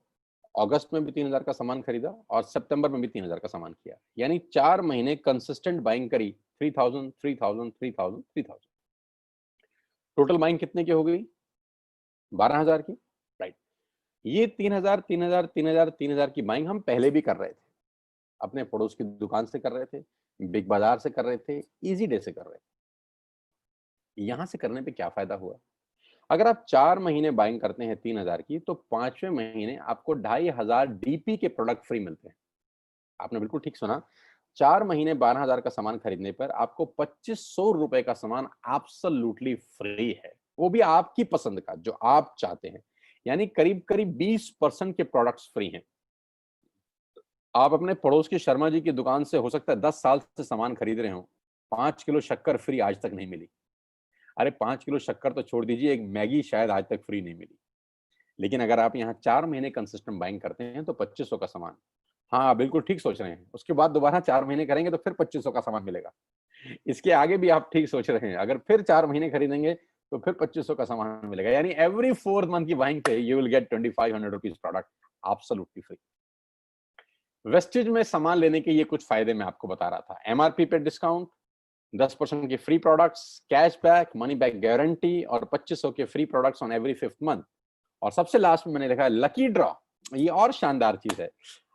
Speaker 2: अगस्त में भी 3,000 का सामान खरीदा और सितंबर में भी 3,000 का सामान किया। यानी 4 महीने कंसिस्टेंट बाइंग करी, 3,000 3,000 3,000 3,000। टोटल बाइंग कितने की हो गई? 12,000 की, राइट। ये 3,000 3,000 3,000 3,000 की बाइंग हम पहले भी कर रहे थे, अपने पड़ोस की दुकान से कर रहे थे, बिग बाजार से कर रहे थे, इजी डे से कर रहे थे। यहां से करने पे क्या फायदा हुआ? अगर आप 4 महीने बाइंग करते हैं 3,000 की तो 5वें महीने आपको 2,500 डीपी के प्रोडक्ट फ्री मिलते हैं। आपने बिल्कुल ठीक सुना, 4 महीने 12,000 का सामान खरीदने पर आपको 2,500 रुपए का सामान एब्सोल्युटली फ्री है, वो भी आपकी पसंद का जो आप चाहते हैं। यानी करीब करीब 20% के प्रोडक्ट्स फ्री हैं। आप अपने पड़ोस की शर्मा जी की दुकान से हो सकता है 10 साल से सामान खरीद रहे हो, 5 किलो शक्कर फ्री आज तक नहीं मिली। अरे 5 किलो शक्कर तो छोड़ दीजिए, एक मैगी शायद आज तक फ्री नहीं मिली। लेकिन अगर आप यहाँ 4 महीने कंसिस्टेंट बाइंग करते हैं तो 2,500 का सामान, हाँ बिल्कुल ठीक सोच रहे हैं, उसके बाद दोबारा 4 महीने करेंगे तो फिर 2,500 का सामान मिलेगा। इसके आगे भी आप ठीक सोच रहे हैं, अगर फिर 4 महीने खरीदेंगे तो फिर 2,500 का सामान मिलेगा। यानी एवरी 4th मंथ की बाइंग पे you will get 2,500 rupees product absolutely free. Wastage में सामान लेने के ये कुछ फायदे मैं आपको बता रहा था। एमआरपी पे डिस्काउंट, 10% के free products, cashback, money back guarantee और 2,500 के free products on every 5th month. और सबसे लास्ट में मैंने लिखा है लकी ड्रॉ। ये और शानदार चीज है,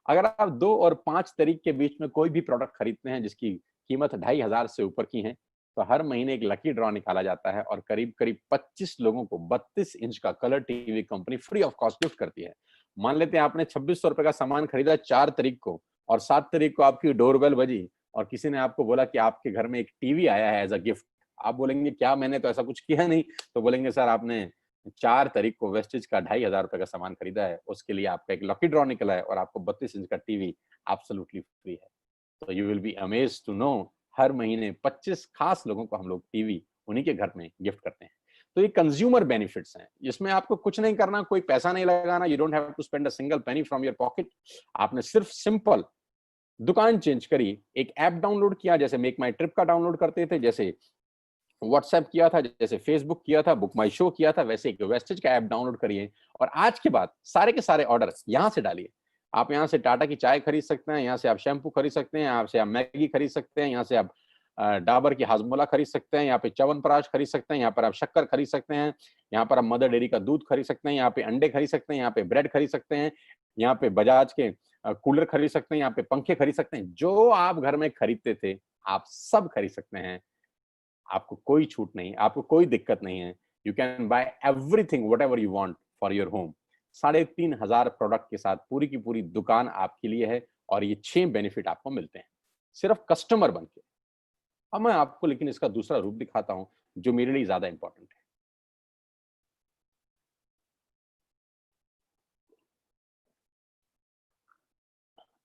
Speaker 2: अगर आप 2 और 5 तारीख के बीच में कोई भी प्रोडक्ट खरीदते हैं जिसकी कीमत 2,500 से ऊपर की है तो हर महीने एक लकी ड्रॉ निकाला जाता है और करीब करीब 25 लोगों को 32 इंच का colour TV company free of cost gift करती है। मान लेते हैं आपने 2,600 रुपए का सामान खरीदा 4 तारीख को और 7 तारीख को आपकी डोरबेल बजी और किसी ने आपको बोला कि आपके घर में एक टीवी आया है एज अ गिफ्ट। आप बोलेंगे क्या, मैंने तो ऐसा कुछ किया नहीं। तो बोलेंगे सर आपने 4 तारीख को वेस्टेज का 2,500 रुपए का सामान खरीदा है, उसके लिए आपका एक लकी ड्रॉ निकला है और आपको 32 इंच का टीवी एब्सोल्युटली फ्री है। तो you will be amazed to know हर महीने 25 खास लोगों को हम लोग टीवी उन्हीं के घर में गिफ्ट करते हैं। तो ये कंज्यूमर बेनिफिट्स हैं, इसमें आपको कुछ नहीं करना, कोई पैसा नहीं लगाना, you don't have to spend a single penny from your pocket. आपने सिर्फ सिंपल दुकान चेंज करी, एक ऐप डाउनलोड किया, जैसे मेक माई ट्रिप का डाउनलोड करते थे, जैसे व्हाट्सएप किया था, जैसे फेसबुक किया था, बुक माई शो किया था, वैसे एक वेस्टेज का ऐप डाउनलोड करिए और आज के बाद सारे के सारे ऑर्डर यहां से डालिए। आप यहाँ से टाटा की चाय खरीद सकते हैं, यहाँ से आप शैम्पू खरीद सकते हैं, यहाँ से आप मैगी खरीद सकते हैं, यहाँ से आप डाबर की हाजमोला खरीद सकते हैं, यहाँ पे च्यवनप्राश खरीद सकते हैं, यहाँ पर आप शक्कर खरीद सकते हैं, यहाँ पर आप मदर डेयरी का दूध खरीद सकते हैं, यहाँ पे अंडे खरीद सकते हैं, यहाँ पे ब्रेड खरीद सकते हैं, यहाँ पे बजाज के कूलर खरीद सकते हैं, यहाँ पे पंखे खरीद सकते हैं। जो आप घर में खरीदते थे आप सब खरीद सकते हैं। आपको कोई छूट नहीं, आपको कोई दिक्कत नहीं है। You can buy everything what ever you want for your home. 3,500 product के साथ पूरी की पूरी दुकान आपके लिए है और ये 6 बेनिफिट आपको मिलते हैं सिर्फ कस्टमर बन के। अब मैं आपको लेकिन इसका दूसरा रूप दिखाता हूं जो मेरे लिए ज्यादा इंपॉर्टेंट है।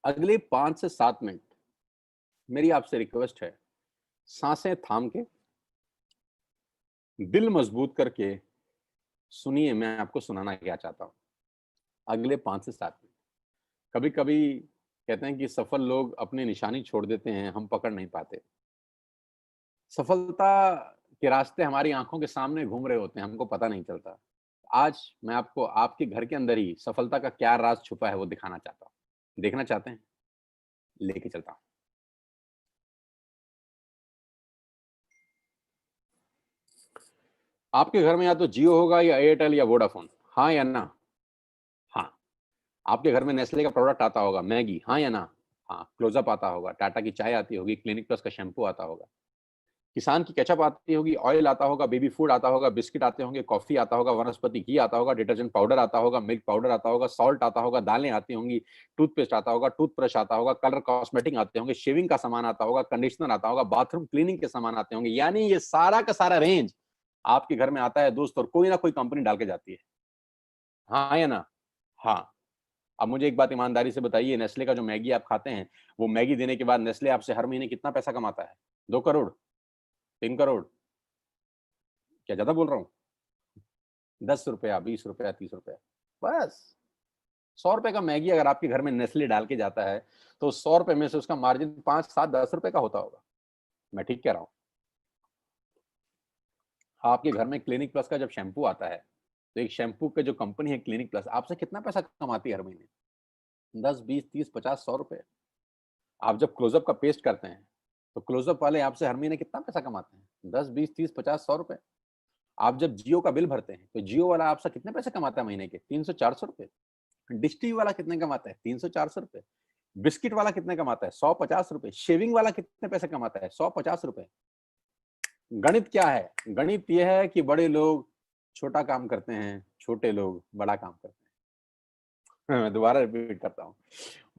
Speaker 2: अगले 5 से 7 मिनट मेरी आपसे रिक्वेस्ट है, सांसें थाम के दिल मजबूत करके सुनिए मैं आपको सुनाना क्या चाहता हूं। अगले 5 से 7 मिनट। कभी कभी कहते हैं कि सफल लोग अपनी निशानी छोड़ देते हैं, हम पकड़ नहीं पाते। सफलता के रास्ते हमारी आंखों के सामने घूम रहे होते हैं, हमको पता नहीं चलता। आज मैं आपको आपके घर के अंदर ही सफलता का क्या राज छुपा है वो दिखाना चाहता हूं। देखना चाहते हैं? लेके चलता हूं। आपके घर में या तो जियो होगा या एयरटेल या वोडाफोन, हाँ या ना? हाँ। आपके घर में नेस्ले का प्रोडक्ट आता होगा, मैगी, हाँ या ना? हाँ। क्लोजअप आता होगा, टाटा की चाय आती होगी, क्लिनिक प्लस का शैम्पू आता होगा, किसान की केचप आती होगी, ऑयल आता होगा, बेबी फूड आता होगा, बिस्किट आते होंगे, कॉफी आता होगा, वनस्पति घी आता होगा, डिटर्जेंट पाउडर आता होगा, मिल्क पाउडर आता होगा, सॉल्ट आता होगा, दालें आती होंगी, टूथपेस्ट आता होगा, टूथब्रश आता होगा, कलर कॉस्मेटिक आते होंगे, शेविंग का सामान आता होगा, कंडीशनर आता होगा, बाथरूम क्लीनिंग के सामान आते होंगे। यानी ये सारा का सारा रेंज आपके घर में आता है दोस्त, और कोई ना कोई कंपनी डाल के जाती है, हाँ या ना? हाँ। अब मुझे एक बात ईमानदारी से बताइए, नेस्ले का जो मैगी आप खाते हैं, वो मैगी देने के बाद नेस्ले आपसे हर महीने कितना पैसा कमाता है? 2 करोड़, 3 करोड़? क्या ज्यादा बोल रहा हूँ? 10 रुपया, 20 रुपया, 30 रुपया, बस। 100 रुपए का मैगी अगर आपके घर में नेस्ले डाल के जाता है तो 100 रुपए में से उसका मार्जिन 5, 7, 10 रुपए का होता होगा। मैं ठीक कह रहा हूँ? आपके घर में क्लिनिक प्लस का जब शैम्पू आता है तो एक शैम्पू के जो कंपनी है क्लिनिक प्लस आपसे कितना पैसा कमाती है हर महीने? 10, 20, 30, 50, 100 रुपए। आप जब क्लोजअप का पेस्ट करते हैं तो क्लोजअप वाले आपसे हर महीने कितना पैसा कमाते हैं? 10, 20, 30, 50, 100 रुपए। आप जब जियो का बिल भरते हैं तो जियो वाला आपसे कितने पैसे कमाता है महीने के? 300, 400 रुपए। डिश टीवी वाला कितने कमाता है? 300, 400 रुपए। बिस्किट वाला कितने कमाता है? 150 रुपए। शेविंग वाला कितने पैसे कमाता है? 150 रुपए। गणित क्या है? गणित यह है कि बड़े लोग छोटा काम करते हैं, छोटे लोग बड़ा काम करते हैं। मैं दोबारा रिपीट करता हूँ,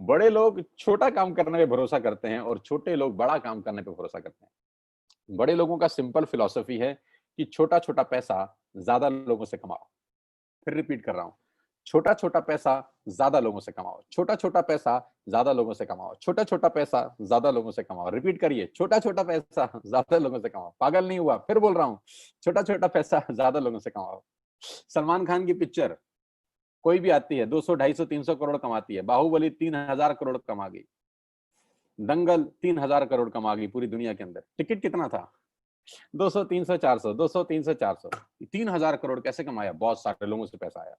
Speaker 2: बड़े लोग छोटा काम करने पे भरोसा करते हैं और छोटे लोग बड़ा काम करने पे भरोसा करते हैं। बड़े लोगों का सिंपल फिलॉसफी है कि छोटा छोटा पैसा ज्यादा लोगों से कमाओ। फिर रिपीट कर रहा हूं, छोटा छोटा पैसा ज्यादा लोगों से कमाओ, छोटा छोटा पैसा ज्यादा लोगों से कमाओ, छोटा छोटा पैसा ज्यादा लोगों से कमाओ। रिपीट करिए, छोटा छोटा पैसा ज्यादा लोगों से कमाओ। पागल नहीं हुआ? फिर बोल रहा हूं, छोटा छोटा पैसा ज्यादा लोगों से कमाओ। सलमान खान की पिक्चर कोई भी आती है 200, 250, 300 करोड़ कमाती है। बाहुबली 3,000 करोड़ कमा गई, दंगल 3,000 करोड़ कमा गई पूरी दुनिया के अंदर। टिकट कितना था? 200, 300, 400, 200, 300, 400, 3,000 करोड़ कैसे कमाया? बहुत सारे लोगों से पैसा आया।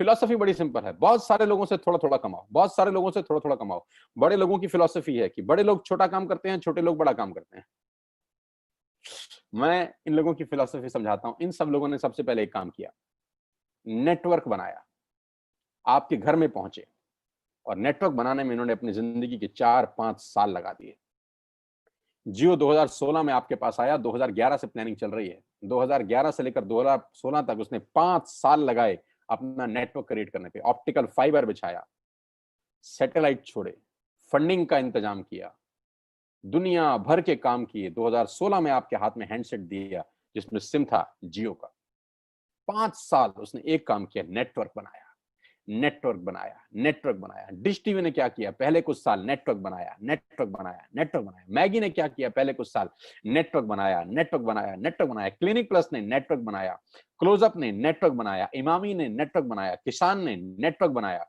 Speaker 2: फिलॉसफी बड़ी सिंपल है, बहुत सारे लोगों से थोड़ा थोड़ा कमाओ, बहुत सारे लोगों से थोड़ा थोड़ा कमाओ। बड़े लोगों की फिलॉसफी है कि बड़े लोग छोटा काम करते हैं, छोटे लोग बड़ा काम करते हैं। मैं इन लोगों की फिलॉसफी समझाता हूं। इन सब लोगों ने सबसे पहले एक काम किया, नेटवर्क बनाया, आपके घर में पहुंचे, और नेटवर्क बनाने में इन्होंने अपनी जिंदगी के 4-5 साल लगा दिए। जियो 2016 में आपके पास आया, 2011 से प्लानिंग चल रही है। 2011 से लेकर 2016 तक उसने 5 साल लगाए अपना नेटवर्क क्रिएट करने पे। ऑप्टिकल फाइबर बिछाया, सैटेलाइट छोड़े, फंडिंग का इंतजाम किया, दुनिया भर के काम किए। 2016 में आपके हाथ में हैंडसेट दिया जिसमें सिम था जियो का। 5 साल उसने एक काम किया, नेटवर्क बनाया, नेटवर्क बनाया, नेटवर्क बनाया। डिश टीवी ने क्या किया? पहले कुछ साल नेटवर्क बनाया, नेटवर्क बनाया, नेटवर्क बनाया। मैगी ने क्या किया? पहले कुछ साल नेटवर्क बनाया, नेटवर्क बनाया, नेटवर्क बनाया। क्लिनिक प्लस ने नेटवर्क बनाया, क्लोजअप ने नेटवर्क बनाया, इमामी ने नेटवर्क बनाया, किसान ने नेटवर्क बनाया,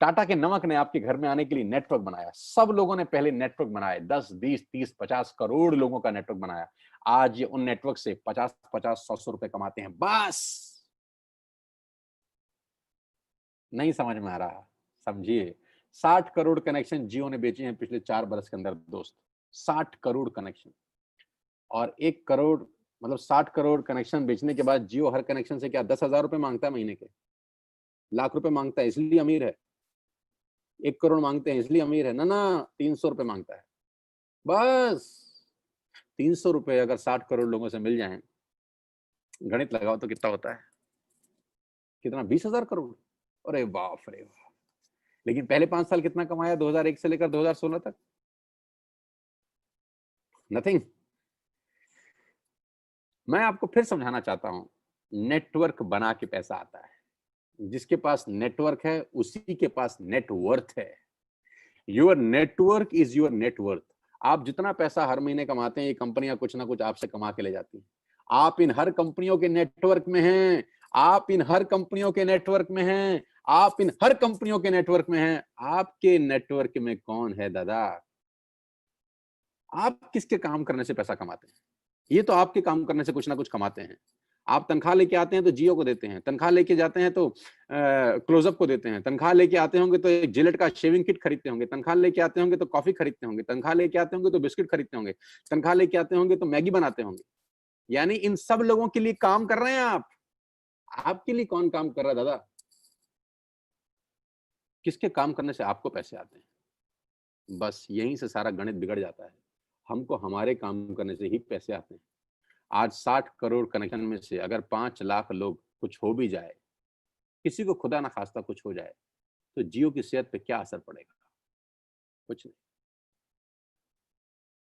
Speaker 2: टाटा के नमक ने आपके घर में आने के लिए नेटवर्क बनाया। सब लोगों ने पहले नेटवर्क बनाए, 10, 20, 30, 50 करोड़ लोगों का नेटवर्क बनाया। आज ये उन नेटवर्क से 50, 50, 100 रुपए कमाते हैं। बस नहीं समझ में आ रहा? समझिए, 60 करोड़ कनेक्शन जियो ने बेचे हैं पिछले 4 बरस के अंदर दोस्त। 60 करोड़ कनेक्शन, और 1 करोड़ मतलब 60 करोड़ कनेक्शन बेचने के बाद जियो हर कनेक्शन से क्या 10,000 रुपए मांगता है महीने के? लाख रुपए मांगता है इसलिए अमीर है? 1 करोड़ मांगते हैं इसलिए अमीर है? ना, 300 रुपए मांगता है बस। 300 रुपए अगर 60 करोड़ लोगों से मिल जाएं, गणित लगाओ तो कितना होता है? कितना? 20,000 करोड़। अरे बाप रे बाप। लेकिन पहले 5 साल कितना कमाया 2001 से लेकर 2016 तक? नथिंग। मैं आपको फिर समझाना चाहता हूं, नेटवर्क बना के पैसा आता है। जिसके पास नेटवर्क है उसी के पास नेटवर्थ है। Your network is your net worth. आप जितना पैसा हर महीने कमाते हैं, ये कंपनियां कुछ ना कुछ आपसे कमा के ले जाती हैं। आप इन हर कंपनियों के नेटवर्क में हैं। आप इन हर कंपनियों के नेटवर्क में हैं। आप इन हर कंपनियों के नेटवर्क में हैं। आपके नेटवर्क में कौन है दादा? आप किसके काम करने से पैसा कमाते हैं? ये तो आपके काम करने से कुछ ना कुछ कमाते हैं। आप तनख्वाह लेके आते हैं तो जियो को देते हैं, तनख्वाह लेके जाते हैं तो क्लोजअप को देते हैं, तनख्वाह लेके आते होंगे तो एक जिलेट का शेविंग किट खरीदते होंगे, तनख्वाह लेके आते होंगे तो कॉफी खरीदते होंगे, तनख्वाह लेके आते होंगे तो बिस्किट खरीदते होंगे, तनख्वाह लेके आते होंगे तो मैगी बनाते होंगे। यानी इन सब लोगों के लिए काम कर रहे हैं आप। आपके लिए कौन काम कर रहा है दादा? किसके काम करने से आपको पैसे आते हैं? बस यहीं से सारा गणित बिगड़ जाता है। हमको हमारे काम करने से ही पैसे आते हैं। आज 60 करोड़ कनेक्शन में से अगर 5 लाख लोग कुछ हो भी जाए, किसी को खुदा ना खास्ता कुछ हो जाए, तो जियो की सेहत पे क्या असर पड़ेगा? कुछ नहीं।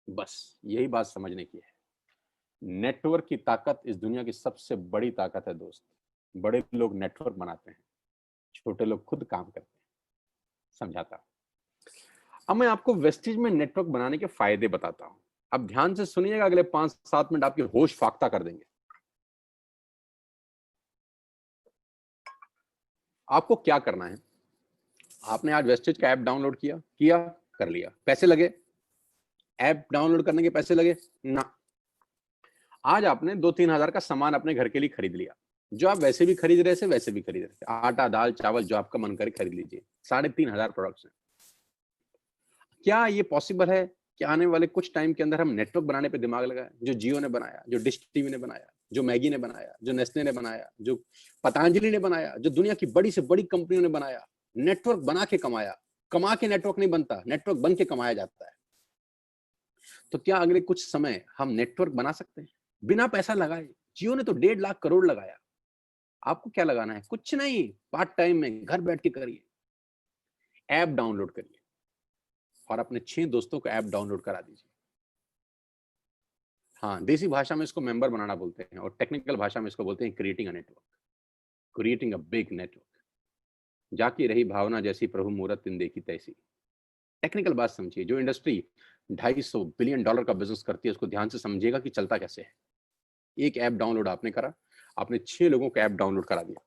Speaker 2: बस यही बात समझने की है। नेटवर्क की ताकत इस दुनिया की सबसे बड़ी ताकत है दोस्त। बड़े लोग नेटवर्क बनाते हैं, छोटे लोग खुद काम करते हैं। समझाता। अब मैं आपको वेस्टिज में नेटवर्क बनाने के फायदे बताता हूं। अब ध्यान से सुनिएगा, अगले 5-7 मिनट आपके होश फाख्ता कर देंगे। आपको क्या करना है? आपने आज वेस्टिज का ऐप डाउनलोड किया कर लिया। पैसे लगे? ऐप डाउनलोड करने के पैसे लगे ना। आज आपने 2-3 हजार का सामान अपने घर के लिए खरीद लिया, जो आप वैसे भी खरीद रहे थे वैसे भी खरीद रहे थे। आटा, दाल, चावल, जो आपका मन करे खरीद लीजिए। 3,500 प्रोडक्ट्स हैं। क्या ये पॉसिबल है कि आने वाले कुछ टाइम के अंदर हम नेटवर्क बनाने पे दिमाग लगाएं? जो जियो ने बनाया, जो डिश टीवी ने बनाया, जो मैगी ने बनाया, जो नेस्ले ने बनाया, जो पतंजलि ने बनाया, जो दुनिया की बड़ी से बड़ी कंपनियों ने बनाया, नेटवर्क बना के कमाया। कमा के नेटवर्क नहीं बनता, नेटवर्क बन के कमाया जाता है। तो क्या अगले कुछ समय हम नेटवर्क बना सकते हैं बिना पैसा लगाए? जियो ने तो 1.5 लाख करोड़ लगाया। आपको क्या लगाना है? कुछ नहीं, पार्ट टाइम में घर बैठ के करिए। ऐप डाउनलोड करिए और अपने 6 दोस्तों को ऐप डाउनलोड करा दीजिए। हाँ, देसी भाषा में इसको मेंबर बनाना बोलते हैं और टेक्निकल भाषा में इसको बोलते हैं creating a network, creating a big network. जाकी रही भावना जैसी प्रभु मूरत तिन देखी तैसी। टेक्निकल बात समझिए। जो इंडस्ट्री $250 बिलियन का बिजनेस करती है, उसको ध्यान से समझिएगा कि चलता कैसे है। एक ऐप डाउनलोड आपने करा, आपने 6 लोगों को ऐप डाउनलोड करा दिया,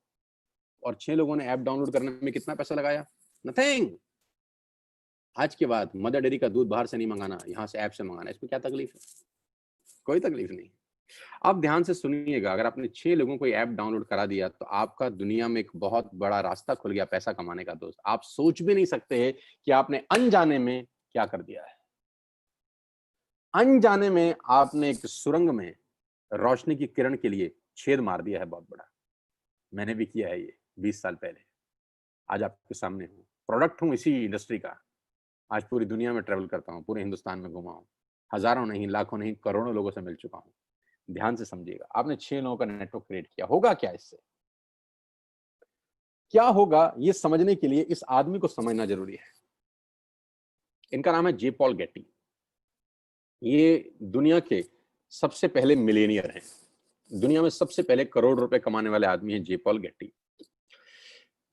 Speaker 2: और 6 लोगों ने ऐप डाउनलोड करने में कितना पैसा लगाया? नथिंग। आज के बाद मदर डेयरी का दूध बाहर से नहीं मंगाना, यहां से ऐप से मंगाना। इसमें क्या तकलीफ है? कोई तकलीफ नहीं। अब ध्यान से सुनिएगा, अगर आपने 6 लोगों को ऐप डाउनलोड करा दिया तो आपका दुनिया में एक बहुत बड़ा रास्ता खुल गया पैसा कमाने का दोस्त। आप सोच भी नहीं सकते कि आपने अनजाने में क्या कर दिया है। अनजाने में आपने एक सुरंग में रोशनी की किरण के लिए छेद मार दिया है बहुत बड़ा। मैंने भी किया है ये 20 साल पहले। आज आपके सामने हूँ, प्रोडक्ट हूँ इसी इंडस्ट्री का। आज पूरी दुनिया में ट्रेवल करता हूँ, पूरे हिंदुस्तान में घुमा हूँ, हजारों नहीं, लाखों नहीं, करोड़ों लोगों से मिल चुका हूँ। ध्यान से समझिएगा, आपने 6 लोगों का नेटवर्क क्रिएट किया। होगा क्या इससे? क्या होगा ये समझने के लिए इस आदमी को समझना जरूरी है। इनका नाम है जे पॉल गेटी। ये दुनिया के सबसे पहले मिलेनियर हैं। दुनिया में सबसे पहले करोड़ रुपए कमाने वाले आदमी हैं जे पॉल गेटी।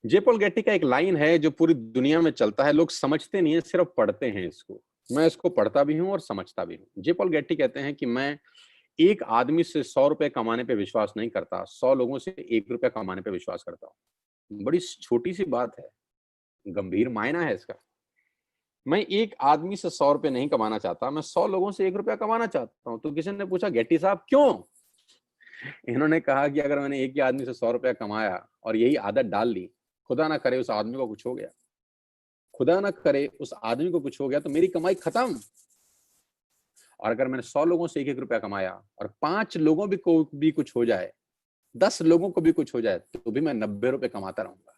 Speaker 2: जे पॉल गेटी का एक लाइन है जो पूरी दुनिया में चलता है। लोग समझते नहीं है, सिर्फ पढ़ते हैं इसको। मैं इसको पढ़ता भी हूं और समझता भी हूं। जे पॉल गेटी कहते हैं कि मैं एक आदमी से 100 रुपए कमाने पे विश्वास नहीं करता, 100 लोगों से 1 रुपया कमाने पे विश्वास करता हूं। बड़ी छोटी सी बात है, गंभीर मायना है इसका। मैं एक आदमी से 100 रुपए नहीं कमाना चाहता, मैं 100 लोगों से 1 रुपया कमाना चाहता हूं। तो किसी ने पूछा, गेटी साहब क्यों? इन्होंने कहा कि अगर मैंने एक ही आदमी से 100 रुपया कमाया और यही आदत डाल ली, खुदा ना करे उस आदमी को कुछ हो गया, खुदा ना करे उस आदमी को कुछ हो गया तो मेरी कमाई खत्म। और अगर मैंने 100 लोगों से 1-1 रुपया कमाया और 5 लोगों को भी कुछ हो जाए, 10 लोगों को भी कुछ हो जाए, तो भी मैं 90 रुपए कमाता रहूंगा।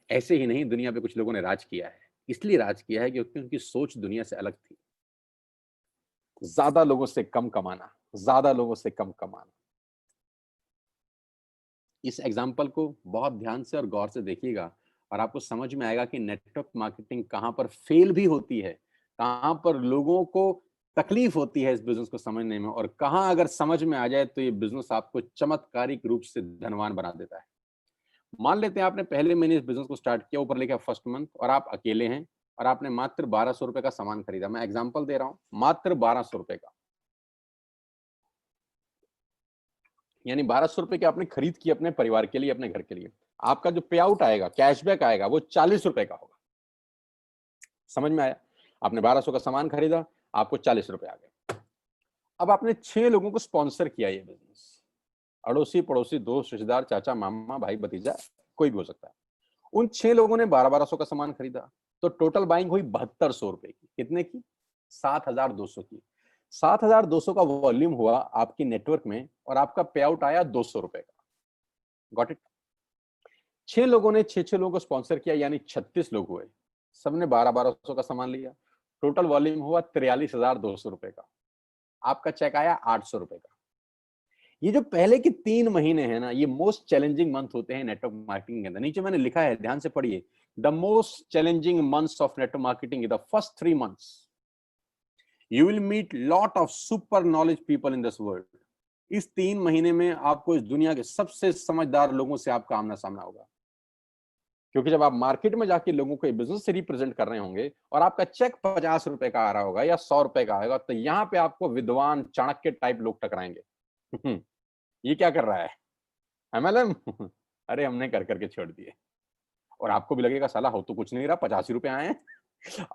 Speaker 2: ऐसे ही नहीं, दुनिया पे कुछ लोगों ने राज किया है। इसलिए राज किया है क्योंकि उनकी सोच दुनिया से अलग थी। ज्यादा लोगों से कम कमाना, ज्यादा लोगों से कम कमाना। इस एग्जाम्पल को बहुत ध्यान से और गौर से देखिएगा और आपको समझ में आएगा कि नेटवर्क मार्केटिंग कहां पर फेल भी होती है, कहां पर लोगों को तकलीफ होती है इस बिजनेस को समझने में, और कहां अगर समझ में आ जाए तो ये बिजनेस आपको चमत्कारिक रूप से धनवान बना देता है। मान लेते हैं आपने पहले महीने इस बिजनेस को स्टार्ट किया, ऊपर लिखा फर्स्ट मंथ, और आप अकेले हैं और आपने मात्र 1200 रुपए का सामान खरीदा। मैं एग्जांपल दे रहा हूं, मात्र 1200 रुपए का, यानी 1200 रुपए की आपने खरीद की अपने परिवार के लिए, अपने घर के लिए। आपका जो पे आउट आएगा, कैशबैक आएगा, वो 40 रुपए का होगा। समझ में आया? आपने 1200 का सामान खरीदा, आपको 40 रुपए आ गए। अब आपने 6 लोगों को स्पॉन्सर किया ये बिजनेस, अड़ोसी पड़ोसी, दोस्त, रिश्तेदार, चाचा, मामा, भाई, भतीजा, कोई भी हो सकता है। उन 6 लोगों ने 1200 का सामान खरीदा, तो टोटल बाइंग हुई 7200 रुपए की। कितने की? 7200 की। 7200 का वॉल्यूम हुआ आपकी नेटवर्क में और आपका पे आउट आया 200 रुपए का। Got it? 6 लोगों ने 6 लोगों को स्पॉन्सर किया, यानी 36 लोग हुए। सबने 1200 का सामान लिया, टोटल वॉल्यूम हुआ 43,200 रुपए का। आपका चेक आया 800 रुपए का। ये जो पहले के 3 महीने हैं ना, ये मोस्ट चैलेंजिंग मंथ होते हैं नेटवर्क मार्केटिंग के अंदर। नीचे मैंने लिखा है, ध्यान से पढ़िए। The most challenging months of network marketing, the first 3 months. You will meet lot of super knowledge people in this world. इस 3 महीने में आपको इस दुनिया के सबसे समझदार लोगों से आपका आमना सामना होगा, क्योंकि जब आप मार्केट में जाके लोगों को बिजनेस से रिप्रेजेंट कर रहे होंगे और आपका चेक 50 रुपए का आ रहा होगा या 100 रुपए का आएगा, तो यहाँ पे आपको विद्वान चाणक्य टाइप लोग टकराएंगे। ये क्या कर रहा है, MLM? अरे हमने कर करके छोड़ दिए। और आपको भी लगेगा साला हो तो कुछ नहीं रहा, 85 रुपए आए हैं।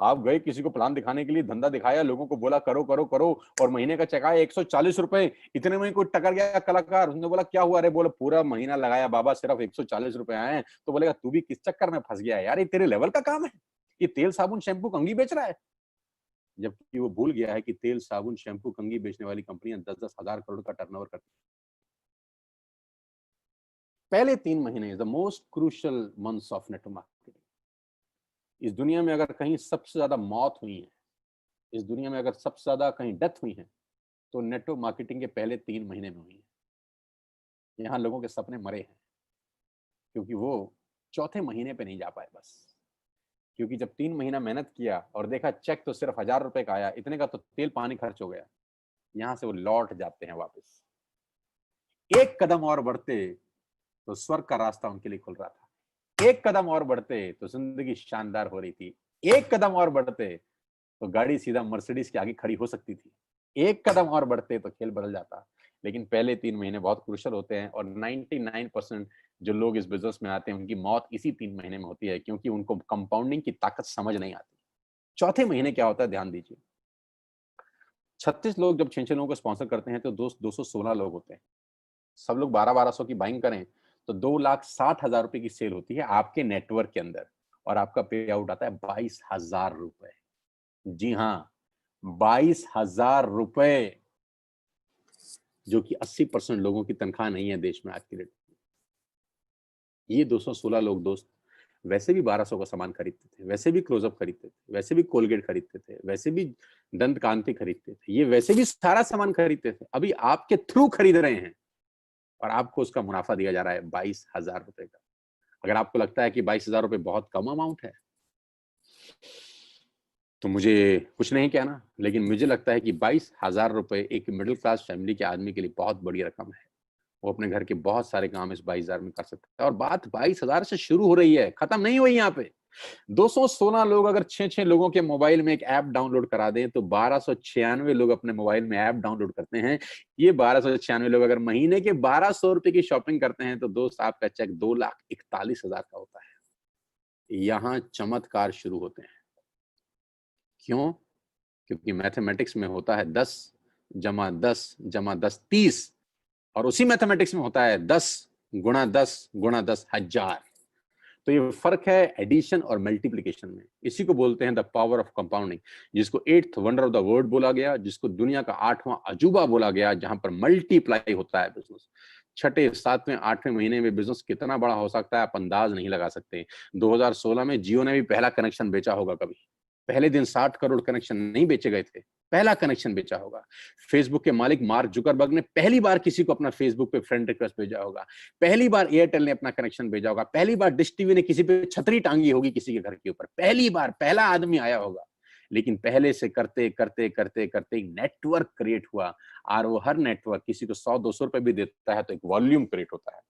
Speaker 2: आप गए किसी को प्लान दिखाने के लिए, धंधा दिखाया, लोगों को बोला करो करो करो, और महीने का चेक आया 140 रुपए। इतने में कोई टकर गया कलाकार, उसने बोला क्या हुआ? अरे बोला पूरा महीना लगाया बाबा, सिर्फ 140 रुपए आए हैं। तो बोलेगा तू भी किस चक्कर में फंस गया है यार, ये तेरे लेवल का काम है, ये तेल साबुन शैम्पू कंघी बेच रहा है। जबकि वो भूल गया है कि तेल साबुन शैम्पू कंघी बेचने वाली कंपनियां 10-10 हजार करोड़ का टर्नओवर करती हैं। पहले 3 महीने the most crucial months of network marketing. इस दुनिया में अगर कहीं सबसे ज्यादा मौत हुई है, इस दुनिया में अगर सबसे ज्यादा कहीं डेथ हुई है, तो नेटवर्क मार्केटिंग के पहले 3 महीने में हुई है। यहाँ लोगों के सपने मरे हैं क्योंकि वो चौथे महीने पे नहीं जा पाए बस, क्योंकि जब 3 महीना मेहनत किया और देखा चेक तो सिर्फ 1000 रुपए का आया, इतने का तो तेल पानी खर्च हो गया, यहाँ से वो लौट जाते हैं वापस। एक कदम और बढ़ते तो स्वर्ग का रास्ता उनके लिए खुल रहा था। एक कदम और बढ़ते तो जिंदगी शानदार हो रही थी। एक कदम और बढ़ते तो गाड़ी सीधा मर्सिडीज के आगे खड़ी हो सकती थी। एक कदम और बढ़ते तो खेल बदल जाता। लेकिन पहले 3 महीने बहुत क्रूशियल होते हैं, और 99% जो लोग इस बिजनेस में आते हैं उनकी मौत इसी 3 महीने में होती है, क्योंकि उनको कंपाउंडिंग की ताकत समझ नहीं आती। चौथे महीने क्या होता है, ध्यान दीजिए। 36 लोग जब 6 लोगों को स्पॉन्सर करते हैं तो 216 लोग होते हैं। सब लोग 1200 की बाइंग करें तो 2,60,000 रुपए की सेल होती है आपके नेटवर्क के अंदर, और आपका पे आउट आता है 22,000 रुपए। जी हाँ, 22,000 रुपए, जो कि 80% लोगों की तनख्वाह नहीं है देश में आज की डेट में। ये 216 लोग दोस्त वैसे भी 1200 का सामान खरीदते थे, वैसे भी क्लोजअप खरीदते थे, वैसे भी कोलगेट खरीदते थे, वैसे भी दंत कांति खरीदते थे, ये वैसे भी सारा सामान खरीदते थे, अभी आपके थ्रू खरीद रहे हैं और आपको उसका मुनाफा दिया जा रहा है 22,000 रुपए का। अगर आपको लगता है कि 22,000 रुपए बहुत कम अमाउंट है तो मुझे कुछ नहीं कहना, लेकिन मुझे लगता है कि 22,000 रुपए एक मिडिल क्लास फैमिली के आदमी के लिए बहुत बड़ी रकम है। वो अपने घर के बहुत सारे काम इस 22,000 में कर सकता है, और बात 22,000 से शुरू हो रही है, खत्म नहीं हुई यहाँ पे। 216 लोग अगर 6 लोगों के मोबाइल में एक ऐप डाउनलोड करा दें तो 1296 लोग अपने मोबाइल में ऐप डाउनलोड करते हैं। ये 1296 लोग अगर महीने के 1200 रुपए की शॉपिंग करते हैं तो दोस्त आपका चेक 2,41,000 का होता है। यहाँ चमत्कार शुरू होते हैं। क्यों? क्योंकि मैथमेटिक्स में होता है 10 जमा 10 जमा 10 30, और उसी मैथमेटिक्स में होता है 10 गुणा 10 गुणा 10 हजार। तो ये फर्क है एडिशन और मल्टीप्लिकेशन में। इसी को बोलते हैं द पावर ऑफ कंपाउंडिंग, जिसको 8th wonder of the world बोला गया, जिसको दुनिया का 8वां अजूबा बोला गया, जहां पर मल्टीप्लाई होता है बिजनेस। छठे, 7वें, 8वें महीने में बिजनेस कितना बड़ा हो सकता है आप अंदाज नहीं लगा सकते। 2016 में जियो ने भी पहला कनेक्शन बेचा होगा कभी। पहले दिन 60 करोड़ कनेक्शन नहीं बेचे गए थे, पहला कनेक्शन बेचा होगा। फेसबुक के मालिक मार्क जुकरबर्ग ने पहली बार किसी को अपना फेसबुक पे फ्रेंड रिक्वेस्ट भेजा होगा। पहली बार एयरटेल ने अपना कनेक्शन भेजा होगा। पहली बार डिश टीवी ने किसी पे छतरी टांगी होगी किसी के घर के ऊपर। पहली बार पहला आदमी आया होगा। लेकिन पहले से करते करते करते करते एक नेटवर्क क्रिएट हुआ, और वो हर नेटवर्क किसी को 100-200 रुपए भी देता है तो एक वॉल्यूम क्रिएट होता है।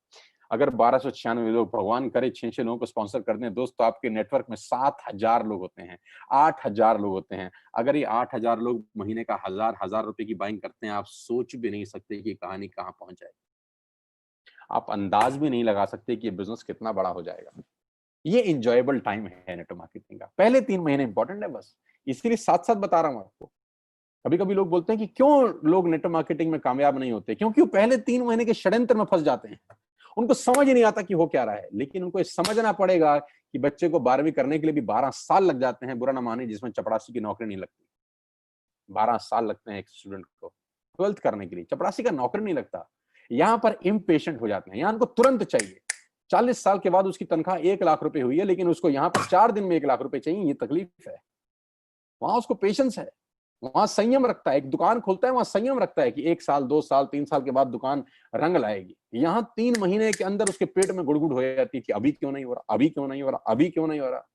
Speaker 2: अगर 1296 लोग, भगवान करे 6 लोगों को स्पॉन्सर कर दें दोस्त, तो आपके नेटवर्क में 7000 लोग होते हैं, 8000 लोग होते हैं। अगर ये 8000 लोग महीने का 1000 रुपए की बाइंग करते हैं, आप सोच भी नहीं सकते कि कहानी कहां पहुंच जाएगी। आप अंदाज भी नहीं लगा सकते कि ये बिजनेस कितना बड़ा हो जाएगा। ये इंजॉयबल टाइम है नेटवर्क मार्केटिंग का। पहले 3 महीने इंपॉर्टेंट है बस, इसीलिए साथ साथ बता रहा हूं आपको। कभी कभी लोग बोलते हैं कि क्यों लोग नेटवर्क मार्केटिंग में कामयाब नहीं होते, क्योंकि वो पहले 3 महीने के षड्यंत्र में फंस जाते हैं। उनको समझ ही नहीं आता कि हो क्या रहा है। लेकिन उनको ये समझना पड़ेगा कि बच्चे को 12वीं करने के लिए भी 12 साल लग जाते हैं, बुरा ना माने, जिसमें चपरासी की नौकरी नहीं लगती। 12 साल लगते हैं एक स्टूडेंट को 12th करने के लिए, चपरासी का नौकरी नहीं लगता। यहां पर इम्पेशेंट हो जाते हैं, यहां उनको तुरंत चाहिए। 40 साल के बाद उसकी तनख्वाह 1 लाख रुपए हुई है, लेकिन उसको यहां पर 4 दिन में 1 लाख रुपए चाहिए। ये तकलीफ है। वहां उसको पेशेंस है, वहां संयम रखता है। एक दुकान खोलता है, वहां संयम रखता है कि 1 साल 2 साल 3 साल के बाद दुकान रंग लाएगी। यहाँ 3 महीने के अंदर उसके पेट में गुड़गुड़ हो जाती कि अभी क्यों नहीं हो रहा, अभी क्यों नहीं हो रहा, अभी क्यों नहीं हो रहा।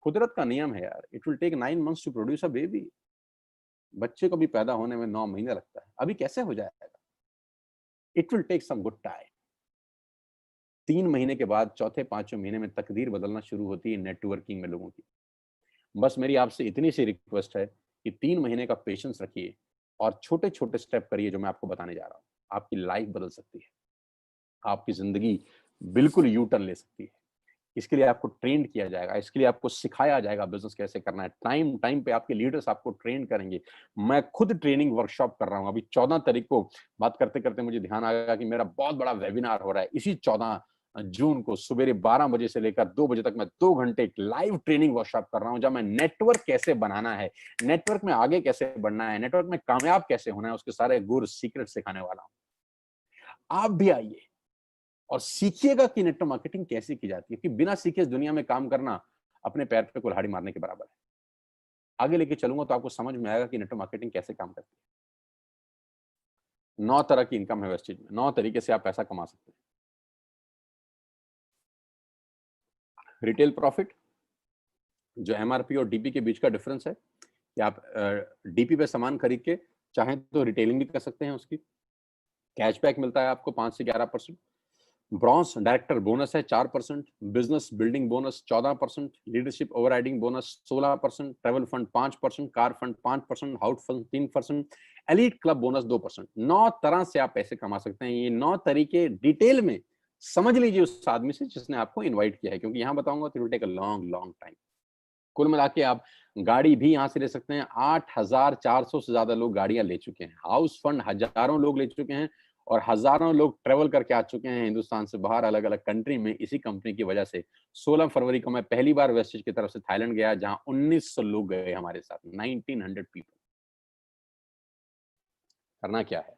Speaker 2: कुदरत का नियम है यार। It will take 9 months to produce a baby. बच्चे को भी पैदा होने में 9 महीने लगता है, अभी कैसे हो जाएगा। It will take some good time. 3 महीने के बाद चौथे 5वें महीने में तकदीर बदलना शुरू होती है नेटवर्किंग में लोगों की। बस मेरी आपसे इतनी सी रिक्वेस्ट है कि 3 महीने का पेशेंस रखिए और छोटे छोटे स्टेप करिए, जो मैं आपको बताने जा रहा हूं। आपकी लाइफ बदल सकती है, आपकी जिंदगी बिल्कुल यू टर्न ले सकती है। इसके लिए आपको ट्रेन किया जाएगा, इसके लिए आपको सिखाया जाएगा बिजनेस कैसे करना है। टाइम टाइम पे आपके लीडर्स आपको ट्रेन करेंगे। मैं खुद ट्रेनिंग वर्कशॉप कर रहा हूं। अभी 14 तारीख को बात करते करते मुझे ध्यान आया कि मेरा बहुत बड़ा वेबिनार हो रहा है। इसी 14 जून को सवेरे 12 बजे से लेकर 2 बजे तक मैं 2 घंटे एक लाइव ट्रेनिंग वर्कशॉप कर रहा हूं, जहां मैं नेटवर्क कैसे बनाना है, नेटवर्क में आगे कैसे बढ़ना है, नेटवर्क में कामयाब कैसे होना है, उसके सारे गुर सीक्रेट सिखाने वाला हूं। आप भी आइए और सीखिएगा कि नेटवर्क मार्केटिंग कैसे की जाती है, कि बिना सीखे इस दुनिया में काम करना अपने पैर पे कुल्हाड़ी मारने के बराबर है। आगे लेके चलूंगा तो आपको समझ में आएगा कि नेटवर्क मार्केटिंग कैसे काम करती है। 9 तरह की इनकम है वेस्टेज में, 9 तरीके से आप पैसा कमा सकते हैं। रिटेल प्रॉफिट, जो एमआरपी और डीपी के बीच का डिफरेंस है, कि आप डीपी पे सामान खरीद के चाहें तो रिटेलिंग भी कर सकते हैं। उसकी कैशबैक मिलता है आपको 5 से 11%। ब्रॉन्ज डायरेक्टर बोनस है 4%, business building bonus 14%, leadership overriding bonus 16%, travel fund 5%, car fund 5%, house fund 3%, elite club bonus 2%। 9 तरह से आप पैसे कमा सकते हैं। ये 9 तरीके डिटेल में समझ लीजिए उस आदमी से जिसने आपको इन्वाइट किया है, क्योंकि यहां बताऊंगा तो it will take a long long time. कुल मिला के आप गाड़ी भी यहां से ले सकते हैं। 8400 से ज्यादा लोग गाड़ियां ले चुके हैं। हाउस फंड हजारों लोग ले चुके हैं, और हजारों लोग ट्रेवल करके आ चुके हैं हिंदुस्तान से बाहर अलग अलग कंट्री में इसी कंपनी की वजह से। 16 फरवरी को मैं पहली बार वेस्टेज की तरफ से थाईलैंड गया, जहां 1900 लोग गए हमारे साथ, 1900 पीपल। करना क्या है,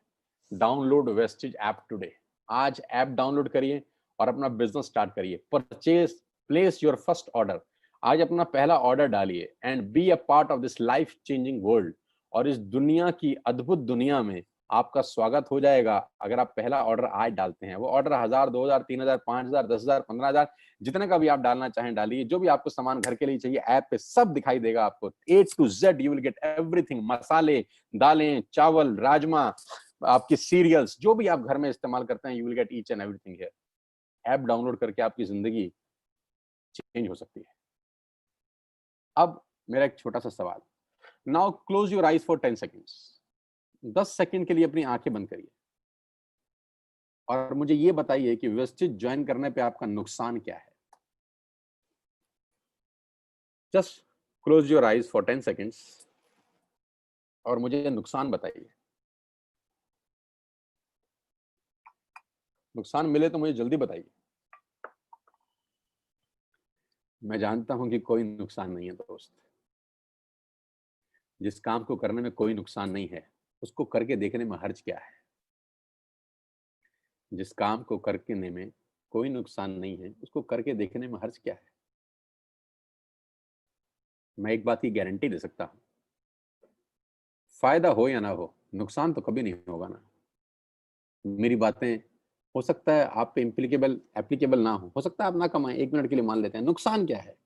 Speaker 2: डाउनलोड वेस्टेज ऐप टुडे। आज ऐप डाउनलोड करिए और अपना बिजनेस स्टार्ट करिए। Purchase, place your first order. आज अपना पहला ऑर्डर डालिए and be a part of this life changing world. और इस दुनिया की अद्भुत दुनिया में आपका स्वागत हो जाएगा अगर आप पहला ऑर्डर आज डालते हैं। वो ऑर्डर 1000, 2000, 3000, 5000, 10000, 15000, जितने का भी आप डालना चाहें डालिए। जो भी आपको सामान घर के लिए चाहिए ऐप पे सब दिखाई देगा आपको, A to Z you will get everything. मसाले, दालें, चावल, राजमा, आपकी सीरियल्स, जो भी आप घर में इस्तेमाल करते हैं, you will get each and everything here. App download करके आपकी जिंदगी चेंज हो सकती है। अब मेरा एक छोटा सा सवाल, now close your eyes for 10 seconds. 10 second के लिए अपनी आंखें बंद करिए और मुझे ये बताइए कि वेस्टेज ज्वाइन करने पे आपका नुकसान क्या है। Just close your eyes for 10 seconds और मुझे नुकसान बताइए। नुकसान मिले तो मुझे जल्दी बताइए। मैं जानता हूं कि कोई नुकसान नहीं है दोस्त। जिस काम को करने में कोई नुकसान नहीं है, उसको करके देखने में हर्ज क्या है। जिस काम को करने में कोई नुकसान नहीं है, उसको करके देखने में हर्ज क्या है। मैं एक बात की गारंटी दे सकता हूं, फायदा हो या ना हो, नुकसान तो कभी नहीं होगा ना। मेरी बातें हो सकता है आप पे एप्लीकेबल ना हो सकता है आप ना कमाएं, 1 मिनट के लिए मान लेते हैं। नुकसान क्या है?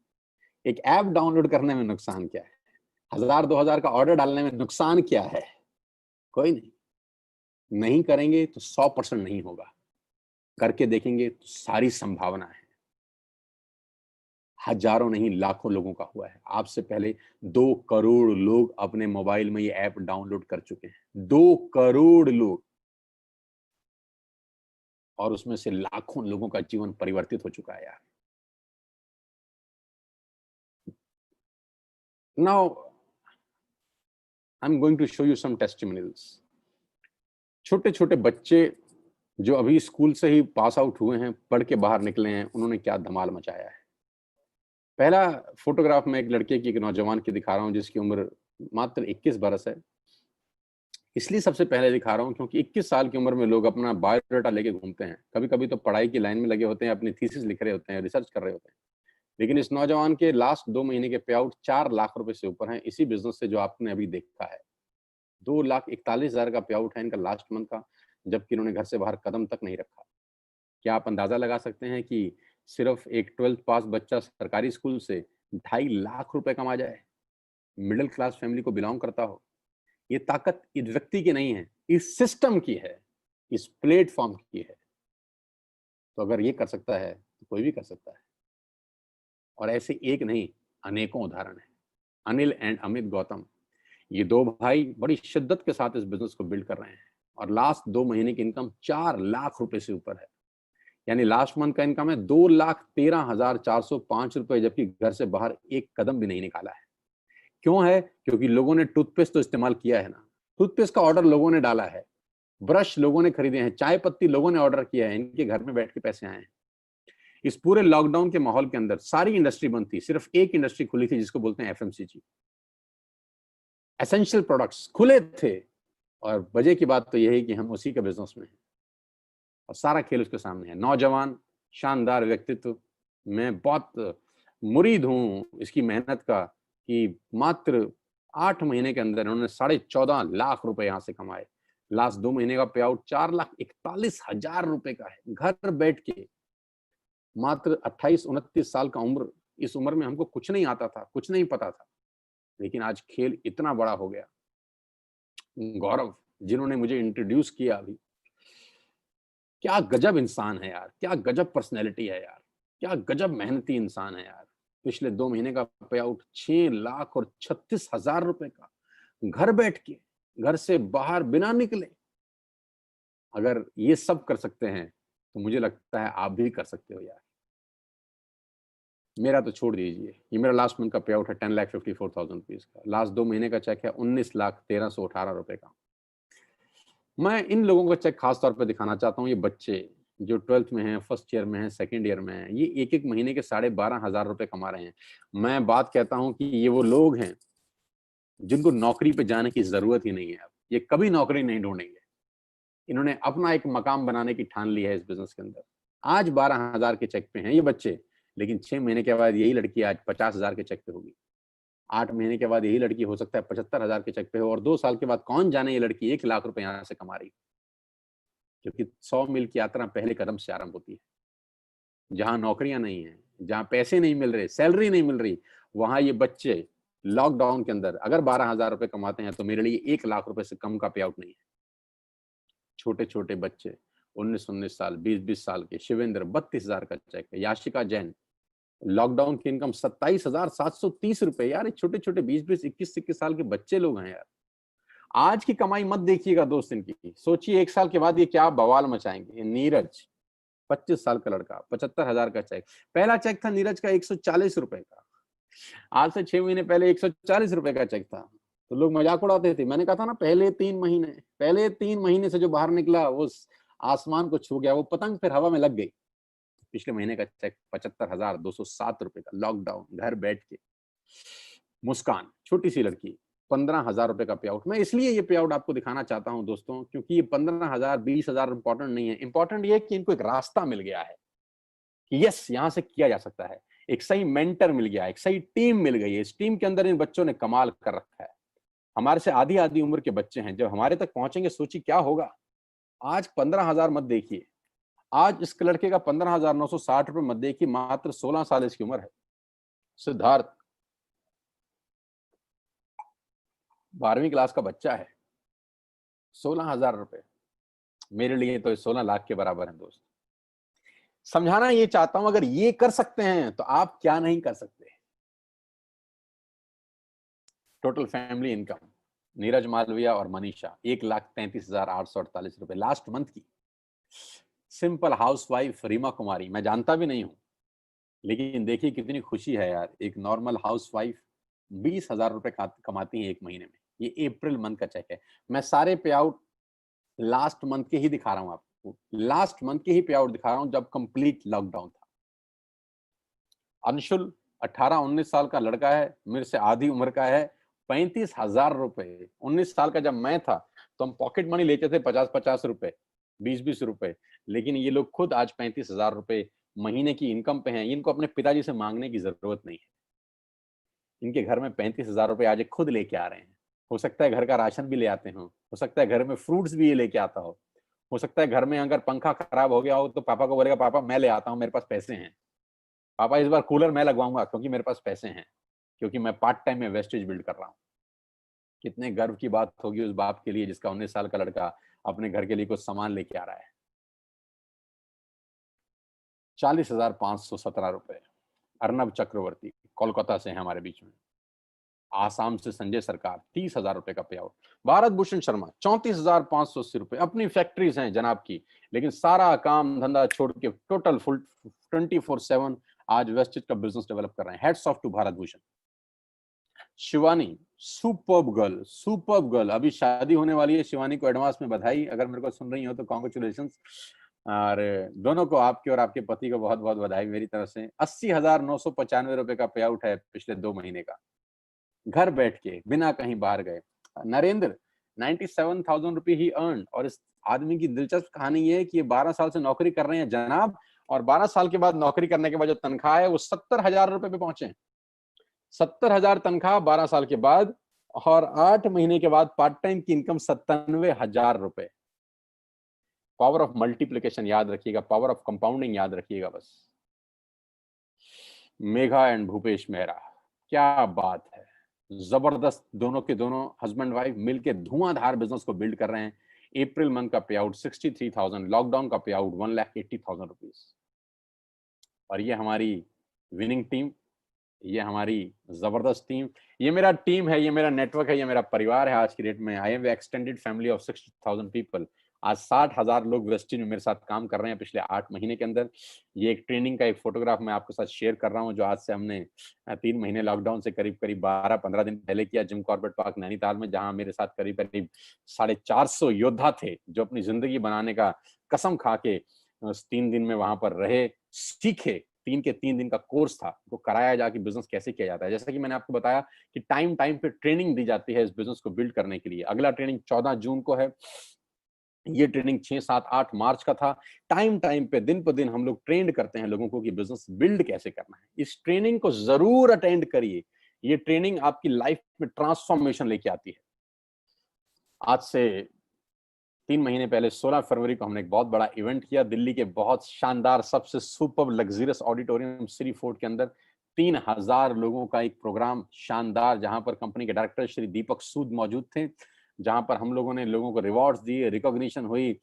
Speaker 2: एक ऐप डाउनलोड करने में नुकसान क्या है? 1000-2000 का ऑर्डर डालने में नुकसान क्या है? कोई नहीं। नहीं करेंगे तो 100% नहीं होगा, करके देखेंगे तो सारी संभावना है। हजारों नहीं लाखों लोगों का हुआ है। आपसे पहले 2 करोड़ लोग अपने मोबाइल में ये ऐप डाउनलोड कर चुके हैं। 2 करोड़ लोग, और उसमें से लाखों लोगों का जीवन परिवर्तित हो चुका है यार। Now I am going to show you some testimonials. छोटे छोटे बच्चे जो अभी स्कूल से ही पास आउट हुए हैं, पढ़ के बाहर निकले हैं, उन्होंने क्या धमाल मचाया है। पहला फोटोग्राफ में एक लड़के की, एक नौजवान की दिखा रहा हूं जिसकी उम्र मात्र 21 बरस है। इसलिए सबसे पहले दिखा रहा हूं क्योंकि 21 साल की उम्र में लोग अपना बायोडाटा लेके घूमते हैं। कभी कभी तो पढ़ाई की लाइन में लगे होते हैं, अपनी थीसिस लिख रहे होते हैं, रिसर्च कर रहे होते हैं। लेकिन इस नौजवान के लास्ट 2 महीने के पे आउट 4 लाख रुपए से ऊपर हैं, इसी बिजनेस से जो आपने अभी देखा है। 2,41,000 का पे आउट है इनका लास्ट मंथ का, जबकि इन्होंने घर से बाहर कदम तक नहीं रखा। क्या आप अंदाजा लगा सकते हैं कि सिर्फ एक 12th पास बच्चा सरकारी स्कूल से 2.5 लाख रुपए कमा जाए, मिडिल क्लास फैमिली को बिलोंग करता हो? ये ताकत इस व्यक्ति की नहीं है, इस सिस्टम की है, इस प्लेटफॉर्म की है। तो अगर ये कर सकता है तो कोई भी कर सकता है। और ऐसे एक नहीं, अनेकों उदाहरण है। अनिल एंड अमित गौतम, ये 2 भाई बड़ी शिद्दत के साथ इस बिजनेस को बिल्ड कर रहे हैं, और लास्ट 2 महीने की इनकम 4 लाख रुपए से ऊपर है। यानी लास्ट मंथ का इनकम है 2,13,405 रुपए, जबकि घर से बाहर एक कदम भी नहीं निकाला है। क्यों है? क्योंकि लोगों ने टूथपेस्ट तो इस्तेमाल किया है ना, टूथपेस्ट का ऑर्डर लोगों ने डाला है, ब्रश लोगों ने खरीदे हैं, चाय पत्ती लोगों ने ऑर्डर किया है, इनके घर में बैठ के पैसे आए हैं। इस पूरे लॉकडाउन के माहौल के अंदर सारी इंडस्ट्री बंद थी, सिर्फ एक इंडस्ट्री खुली थी जिसको बोलते हैं एफएमसीजी। एसेंशियल प्रोडक्ट्स खुले थे, और वजह की बात तो यह है कि हम उसी के बिजनेस में हैं और सारा खेल उसके सामने है। नौजवान, शानदार व्यक्तित्व, मैं बहुत मुरीद हूं इसकी मेहनत का कि मात्र 8 महीने के अंदर उन्होंने 14.5 लाख रुपए यहां से कमाए। लास्ट 2 महीने का पे आउट 4,41,000 रुपए का है, घर बैठ के। मात्र 28-29 साल का उम्र, इस उम्र में हमको कुछ नहीं आता था, कुछ नहीं पता था, लेकिन आज खेल इतना बड़ा हो गया। गौरव, जिन्होंने मुझे इंट्रोड्यूस किया अभी, क्या गजब इंसान है यार, क्या गजब पर्सनैलिटी है यार, क्या गजब मेहनती इंसान है यार। पिछले 2 महीने का पे आउट 6,36,000 रुपए का, घर बैठ के, घर से बाहर बिना निकले। अगर ये सब कर सकते हैं तो मुझे लगता है आप भी कर सकते हो यार। मेरा तो छोड़ दीजिए, ये मेरा लास्ट मंथ का पे आउट है 10,54,000 रुपीज का। लास्ट 2 महीने का चेक है 19,1318 रुपए का। मैं इन लोगों का चेक खास तौर पे दिखाना चाहता हूँ। ये बच्चे जो 12th में हैं, फर्स्ट ईयर में हैं, सेकंड ईयर में हैं, ये एक महीने के 12,500 रुपए कमा रहे हैं। मैं बात कहता हूँ कि ये वो लोग हैं जिनको नौकरी पे जाने की जरूरत ही नहीं है। अब ये कभी नौकरी नहीं ढूंढेंगे। इन्होंने अपना एक मकाम बनाने की ठान ली है इस बिजनेस के अंदर। आज 12,000 के चेक पे हैं ये बच्चे, लेकिन 6 महीने के बाद यही लड़की आज 50,000 के चेक पे होगी। 8 महीने के बाद यही लड़की हो सकता है 75,000 के चेक पे हो, और 2 साल के बाद कौन जाने ये लड़की 1 लाख रुपए यहाँ से कमा रही। क्योंकि 100 मील की यात्रा पहले कदम से आरंभ होती है। जहां नौकरियां नहीं है, जहां पैसे नहीं मिल रहे, सैलरी नहीं मिल रही, वहां ये बच्चे लॉकडाउन के अंदर अगर 12,000 रुपए कमाते हैं तो मेरे लिए 1 लाख रुपए से कम का पे आउट नहीं है। छोटे छोटे बच्चे 19-19 साल, 20-20 साल के, शिवेंद्र 32,000 का चेक है, याशिका जैन लॉकडाउन की इनकम 27,730 रुपए। यार छोटे छोटे 20-20, 21-21 साल के बच्चे लोग हैं यार। आज की कमाई मत देखिएगा दोस्त इनकी, सोचिए 1 साल के बाद ये क्या बवाल मचाएंगे। नीरज 25 साल का लड़का, 75,000 का चेक। पहला चेक था नीरज का 140 रुपए का, आज से 6 महीने पहले 140 रुपए का चेक था। तो लोग मजाक उड़ाते थे। मैंने कहा था ना, पहले 3 महीने से जो बाहर निकला वो आसमान को छू गया, वो पतंग फिर हवा में लग गई। पिछले महीने का चेक 75,207 रुपए का, लॉकडाउन, घर बैठ के। मुस्कान, छोटी सी लड़की, 15,000 रुपए का पे आउट। मैं इसलिए ये पे आउट आपको दिखाना चाहता हूं दोस्तों, क्योंकि ये 15,000 20,000 इंपॉर्टेंट नहीं है। इंपॉर्टेंट ये है कि इनको एक रास्ता मिल गया है कि यस, यहां से किया जा सकता है। एक सही मेंटर मिल गया, एक सही टीम मिल गई है। इस टीम के अंदर इन बच्चों ने कमाल कर रखा है। हमारे से आधी आधी उम्र के बच्चे हैं, जब हमारे तक पहुंचेंगे सोचिए क्या होगा। आज 15,000 मत देखिए, आज इस लड़के का 15,960 रुपए मत देखिए, मात्र 16 साल इसकी उम्र है। सिद्धार्थ 12वीं क्लास का बच्चा है, 16,000 रुपए। मेरे लिए तो 16 लाख के बराबर है दोस्त। समझाना ये चाहता हूं, अगर ये कर सकते हैं तो आप क्या नहीं कर सकते। Total family income Neeraj Malviya और मनीषा 1,33,848 रुपए लास्ट मंथ की। सिंपल हाउसवाइफ रीमा कुमारी, मैं जानता भी नहीं हूं, लेकिन देखिए कितनी खुशी है यार। एक नॉर्मल हाउसवाइफ 20,000 रुपए कमाती है एक महीने में। ये अप्रैल मंथ का चेक है। मैं सारे पे आउट लास्ट मंथ के ही दिखा रहा हूं आपको, लास्ट मंथ के ही पे आउट दिखा रहा हूं, जब कंप्लीट लॉकडाउन था। अंशुल 18-19 साल का लड़का है, मेरे से आधी उम्र का है, 35,000 रुपए। 19 साल का जब मैं था तो हम पॉकेट मनी लेते थे 50-50 रुपए, 20-20 रुपए, लेकिन ये लोग खुद आज 35,000 रुपए महीने की इनकम पे हैं। इनको अपने पिताजी से मांगने की जरूरत नहीं है। इनके घर में 35,000 रुपए आज खुद लेके आ रहे हैं। हो सकता है घर का राशन भी ले आते हो सकता है घर में फ्रूट्स भी ये लेके आता हो सकता है घर में अगर पंखा खराब हो गया हो तो पापा को बोलेगा पापा मैं ले आता हूँ, मेरे पास पैसे हैं, पापा इस बार कूलर मैं लगवाऊंगा क्योंकि मेरे पास पैसे हैं, क्योंकि मैं पार्ट टाइम में वेस्टेज बिल्ड कर रहा हूँ। कितने गर्व की बात होगी उस बाप के लिए जिसका 19 साल का लड़का अपने घर के लिए कुछ सामान लेके आ रहा है। 40,517 रुपए। अर्नब चक्रवर्ती कोलकाता से है हमारे बीच में। आसाम से संजय सरकार 30,000 रुपए का पे आउट। भारत भूषण शर्मा 34,580 रुपए। अपनी फैक्ट्रीज हैं जनाब की, लेकिन सारा काम धंधा छोड़ के टोटल फुल 24/7 आज वेस्टेज का बिजनेस डेवलप कर रहे हैं। Hats off to Bharat Bhushan. Shivani superb girl, superb girl, अभी शादी होने वाली है। शिवानी को एडवांस में बधाई, अगर मेरे को सुन रही हो तो कॉन्ग्रेचुलेशंस। और दोनों को, आपके और आपके पति को बहुत बहुत बधाई मेरी तरफ से। 80,995 रुपए का पे आउट है पिछले 2 महीने का, घर बैठ के बिना कहीं बाहर गए। नरेंद्र 97,000 रुपए ही अर्न। और इस आदमी की दिलचस्प कहानी ये है कि ये 12 साल से नौकरी कर रहे हैं जनाब, और 12 साल के बाद नौकरी करने के बाद जो तनख्वाह है वो 70,000 रुपए पे पहुंचे। 70,000 तनख्वाह 12 साल के बाद, और 8 महीने के बाद पार्ट टाइम की इनकम 97,000 रुपए। पावर ऑफ मल्टीप्लिकेशन याद रखिएगा, पावर ऑफ कंपाउंडिंग याद रखिएगा बस। मेघा एंड भूपेश मेहरा, क्या बात है, जबरदस्त। दोनों के दोनों हस्बैंड वाइफ मिलके धुआंधार बिजनेस को बिल्ड कर रहे हैं। अप्रैल मंथ का पे आउट 63,000, लॉकडाउन का पे आउट 1,80,000 रुपीज। और ये हमारी विनिंग टीम, ये हमारी जबरदस्त टीम, ये मेरा टीम है, ये मेरा नेटवर्क है, ये मेरा परिवार है आज की डेट में। I am extended family of 60,000 people. आज 60,000 लोग वेस्टिन में मेरे साथ काम कर रहे हैं पिछले 8 महीने के अंदर। ये एक ट्रेनिंग का एक फोटोग्राफ मैं आपके साथ शेयर कर रहा हूँ, जो आज से हमने 3 महीने लॉकडाउन से करीब 12-15 दिन पहले किया जिम कॉर्बेट पार्क नैनीताल में, जहां मेरे साथ करीब 450 योद्धा थे जो अपनी जिंदगी बनाने का कसम खा के 3 दिन में वहां पर रहे, सीखे। 3 दिन का कोर्स था, वो कराया जाके बिजनेस कैसे किया जाता है। जैसा कि मैंने आपको बताया कि टाइम पे ट्रेनिंग दी जाती है इस बिजनेस को बिल्ड करने के लिए। अगला ट्रेनिंग 14 जून को है, ये ट्रेनिंग 6, 7, 8 मार्च का था। टाइम पे दिन पर दिन हम लोग ट्रेंड करते हैं लोगों को कि बिजनेस बिल्ड कैसे करना है। इस ट्रेनिंग को जरूर अटेंड करिए, ये ट्रेनिंग आपकी लाइफ में ट्रांसफॉर्मेशन लेके आती है। आज से 3 महीने पहले 16 फरवरी को हमने एक बहुत बड़ा इवेंट किया दिल्ली के बहुत शानदार सबसे super luxurious auditorium Shri fort के अंदर। 3,000 लोगों का एक प्रोग्राम शानदार, जहां पर कंपनी के डायरेक्टर श्री दीपक सूद मौजूद थे, जहां पर हम लोगों ने लोगों को रिवॉर्ड्स दिए, रिकॉग्निशन हुई,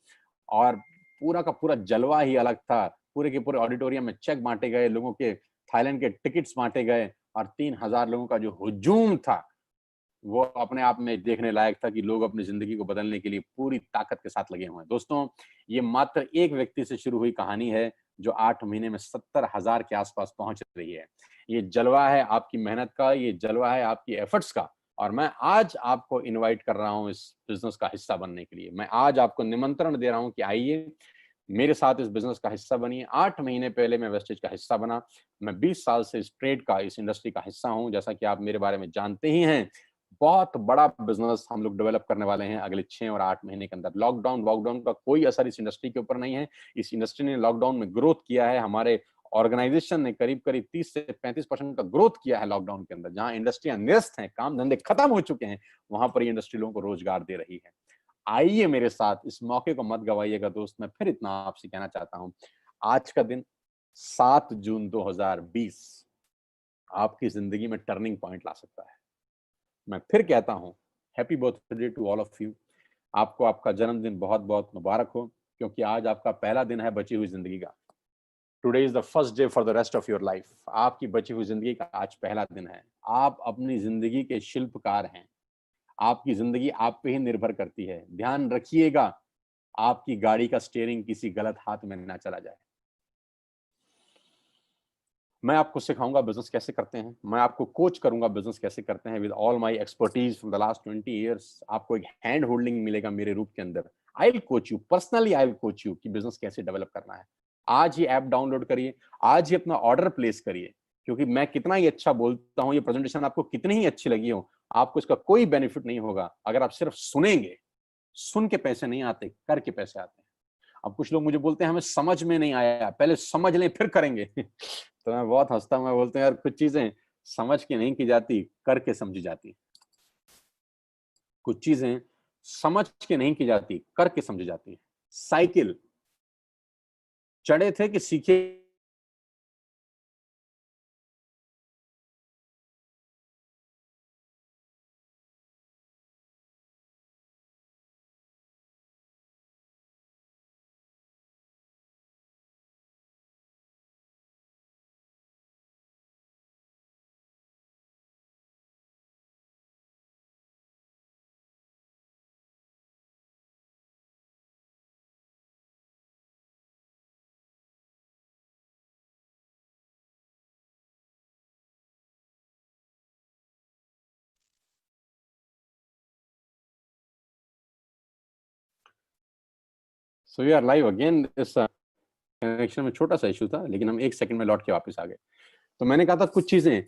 Speaker 2: और पूरा का पूरा जलवा ही अलग था। पूरे के पूरे ऑडिटोरियम में चेक बांटे गए, लोगों के थाईलैंड के टिकट्स बांटे गए, और 3,000 लोगों का जो हुजूम था वो अपने आप में देखने लायक था कि लोग अपनी जिंदगी को बदलने के लिए पूरी ताकत के साथ लगे हुए हैं। दोस्तों, ये मात्र एक व्यक्ति से शुरू हुई कहानी है जो 8 महीने में 70,000 के आसपास पहुंच रही है। ये जलवा है आपकी मेहनत का, ये जलवा है आपकी एफर्ट्स का, और मैं आज आपको इनवाइट कर रहा हूं इस बिजनेस का हिस्सा बनने के लिए। मैं आज आपको निमंत्रण दे रहा हूं कि आइए, मेरे साथ इस बिजनेस का हिस्सा बनिए। 8 महीने पहले मैं वेस्टेज का हिस्सा बना। मैं 20 साल से इस ट्रेड का, इस इंडस्ट्री का हिस्सा हूं। जैसा कि आप मेरे बारे में जानते ही हैं, बहुत बड़ा बिजनेस हम लोग डेवलप करने वाले हैं अगले 6 और 8 महीने के अंदर। लॉकडाउन का कोई असर इस इंडस्ट्री के ऊपर नहीं है। इस इंडस्ट्री ने लॉकडाउन में ग्रोथ किया है। हमारे ऑर्गेनाइजेशन ने करीब करीब 30 से 35% का ग्रोथ किया है लॉकडाउन के अंदर। जहां इंडस्ट्रियां निरस्त हैं, काम धंधे खत्म हो चुके हैं, वहां पर इंडस्ट्री लोगों को रोजगार दे रही है। आइए मेरे साथ, इस मौके को मत गवाइएगा दोस्त। मैं फिर इतना आपसे कहना चाहता हूं, आज का दिन 7 जून 2020 आपकी जिंदगी में टर्निंग पॉइंट ला सकता है। मैं फिर कहता हूं, happy birthday to all of you. आपको आपका जन्मदिन बहुत बहुत मुबारक हो, क्योंकि आज आपका पहला दिन है बची हुई जिंदगी का। Today is the first day for the rest of your life. आपकी बची हुई जिंदगी का आज पहला दिन है। आप अपनी जिंदगी के शिल्पकार हैं। आपकी जिंदगी आप पे ही निर्भर करती है। ध्यान रखिएगा, आपकी गाड़ी का स्टीयरिंग किसी गलत हाथ में ना चला जाए। मैं आपको सिखाऊंगा बिजनेस कैसे करते हैं। मैं आपको कोच करूंगा बिजनेस कैसे करते हैं with all my expertise from the last 20 years. आपको एक हैंड होल्डिंग मिलेगा मेरे रूप के अंदर। I will coach you personally, I will coach you कि बिजनेस कैसे डेवलप करना है। आज ही ऐप डाउनलोड करिए, आज ही अपना ऑर्डर प्लेस करिए। क्योंकि मैं कितना ही अच्छा बोलता हूं, ये प्रेजेंटेशन आपको कितनी ही अच्छी लगी हो, आपको इसका कोई बेनिफिट नहीं होगा अगर आप सिर्फ सुनेंगे। सुन के पैसे नहीं आते, करके पैसे आते हैं। अब कुछ लोग मुझे बोलते हैं हमें समझ में नहीं आया, पहले समझ लें फिर करेंगे। तो मैं बहुत हंसता हूं। मैं बोलते हैं यार, कुछ चीजें समझ के नहीं की जाती, करके समझी जाती। कुछ चीजें समझ के नहीं की जाती, करके समझी जाती। साइकिल चढ़े थे कि सीखे? So we are live again. इस कनेक्शन में छोटा सा इशू था, लेकिन हम 1 सेकंड में लौट के वापस आ गए। तो मैंने कहा था कुछ चीजें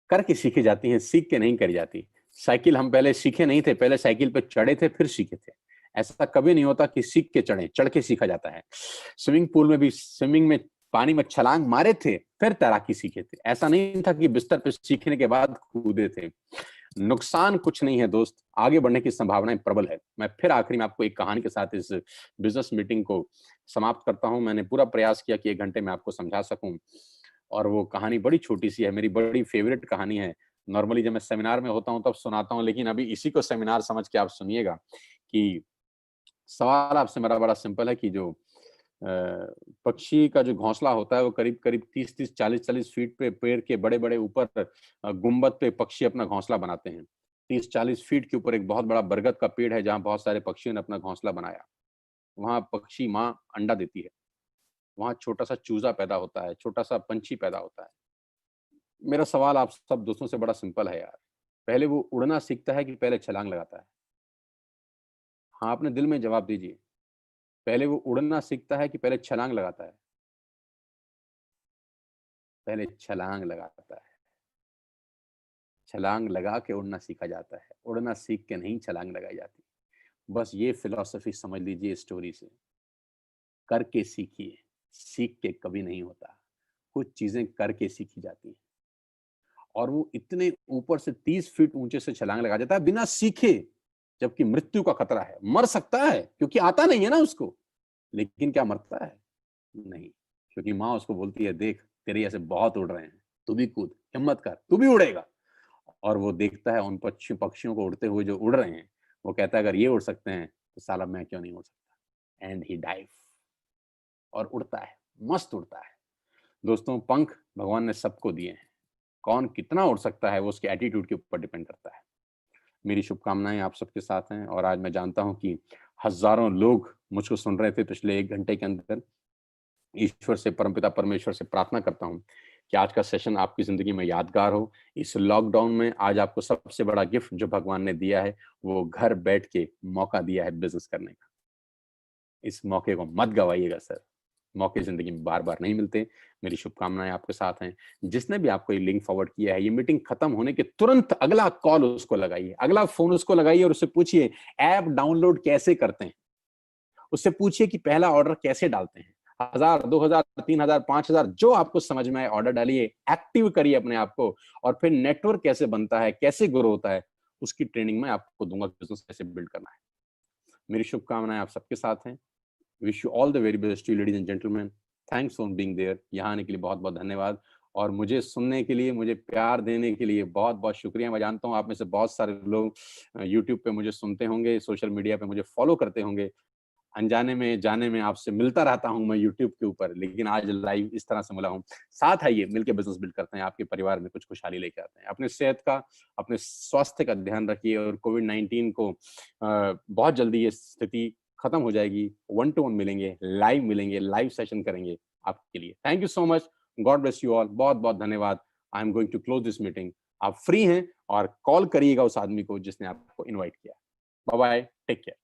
Speaker 2: करके सीखी जाती हैं, सीख के नहीं करी जाती। साइकिल हम पहले सीखे नहीं थे, पहले साइकिल पे चढ़े थे फिर सीखे थे। ऐसा कभी नहीं होता कि सीख के चढ़े, चढ़ के सीखा जाता है। स्विमिंग पूल में भी स्विमिंग में पानी में छलांग मारे थे फिर तैराकी सीखे थे। ऐसा नहीं था कि बिस्तर पे सीखने के बाद कूदे थे। नुकसान कुछ नहीं है दोस्त, आगे बढ़ने की संभावनाएं प्रबल है। मैं फिर आखिरी में आपको एक कहानी के साथ इस बिजनेस मीटिंग को समाप्त करता हूं। मैंने पूरा प्रयास किया कि 1 घंटे में आपको समझा सकूं, और वो कहानी बड़ी छोटी सी है, मेरी बड़ी फेवरेट कहानी है। नॉर्मली जब मैं सेमिनार में होता हूं तब सुनाता हूं, लेकिन अभी इसी को सेमिनार समझ के आप सुनिएगा। कि सवाल आपसे मेरा बड़ा सिंपल है कि जो पक्षी का जो घोंसला होता है वो करीब करीब 30-30, 40-40 फीट पे पेड़ के बड़े बड़े ऊपर गुंबद पे पक्षी अपना घोंसला बनाते हैं। 30-40 फीट के ऊपर एक बहुत बड़ा बरगद का पेड़ है जहां बहुत सारे पक्षियों ने अपना घोंसला बनाया। वहां पक्षी माँ अंडा देती है, वहां छोटा सा चूजा पैदा होता है, छोटा सा पंछी पैदा होता है। मेरा सवाल आप सब दोस्तों से बड़ा सिंपल है यार, पहले वो उड़ना सीखता है कि पहले छलांग लगाता है? हाँ, अपने दिल में जवाब दीजिए। पहले वो उड़ना सीखता है कि पहले छलांग लगाता है? पहले छलांग लगाता है। छलांग लगा के उड़ना सीखा जाता है, उड़ना सीख के नहीं छलांग लगाई जाती। बस ये फिलॉसफी समझ लीजिए स्टोरी से। करके सीखिए, सीख के कभी नहीं होता। कुछ चीजें करके सीखी जाती हैं। और वो इतने ऊपर से 30 फीट ऊंचे से छलांग लगा जाता है बिना सीखे, जबकि मृत्यु का खतरा है। मर सकता है क्योंकि आता नहीं है ना उसको, लेकिन क्या मरता है? नहीं, क्योंकि माँ उसको बोलती है देख तेरे ऐसे बहुत उड़ रहे हैं, तू भी कूद, हिम्मत कर, तू भी उड़ेगा। और वो देखता है उन पक्षियों को उड़ते हुए जो उड़ रहे हैं। वो कहता है अगर ये उड़ सकते हैं तो साला मैं क्यों नहीं उड़ सकता। एंड ही डाइव, और उड़ता है, मस्त उड़ता है। दोस्तों, पंख भगवान ने सबको दिए हैं, कौन कितना उड़ सकता है वो उसके एटीट्यूड के ऊपर डिपेंड करता है। मेरी शुभकामनाएं आप सबके साथ हैं। और आज मैं जानता हूं कि हजारों लोग मुझको सुन रहे थे पिछले 1 घंटे के अंदर। ईश्वर से, परमपिता परमेश्वर से प्रार्थना करता हूं कि आज का सेशन आपकी जिंदगी में यादगार हो। इस लॉकडाउन में आज आपको सबसे बड़ा गिफ्ट जो भगवान ने दिया है, वो घर बैठ के मौका दिया है बिजनेस करने का। इस मौके को मत गवाइएगा सर, मौके जिंदगी में बार बार नहीं मिलते। मेरी शुभकामनाएं आपके साथ हैं। जिसने भी आपको ये लिंक फॉरवर्ड किया है, ये मीटिंग खत्म होने के तुरंत अगला कॉल उसको लगाइए, अगला फोन उसको लगाइए और उससे पूछिए ऐप डाउनलोड कैसे करते हैं। उससे पूछिए कि पहला ऑर्डर कैसे डालते हैं। 1000, 2000, 3000, 5000 जो आपको समझ में आए ऑर्डर डालिए, एक्टिव करिए अपने आप को, और फिर नेटवर्क कैसे बनता है, कैसे ग्रो होता है, उसकी ट्रेनिंग मैं आपको दूंगा, बिजनेस कैसे बिल्ड करना है। मेरी शुभकामनाएं आप सबके साथ हैं। Wish you all the very best you ladies and gentleman. Thanks for being there. यहाँ आने के लिए बहुत बहुत धन्यवाद, और मुझे सुनने के लिए, मुझे प्यार देने के लिए बहुत बहुत शुक्रिया। मैं जानता हूँ आप में से बहुत सारे लोग यूट्यूब पे मुझे सुनते होंगे, सोशल मीडिया पे मुझे फॉलो करते होंगे। अनजाने में जाने में आपसे मिलता रहता हूं मैं यूट्यूब के ऊपर, लेकिन आज लाइव इस तरह से मिला हूं। साथ आइए, मिलकर बिजनेस बिल्ड करते हैं, आपके परिवार में कुछ खुशहाली लेके आते हैं। अपने सेहत का, अपने स्वास्थ्य का ध्यान रखिए, और कोविड-19 को बहुत जल्दी ये स्थिति खत्म हो जाएगी। 1 to 1 मिलेंगे, लाइव सेशन करेंगे आपके लिए। Thank you so much. God bless you all. बहुत बहुत धन्यवाद। I am going to close this meeting. आप फ्री हैं और कॉल करिएगा उस आदमी को जिसने आपको इन्वाइट किया। Bye bye, take care.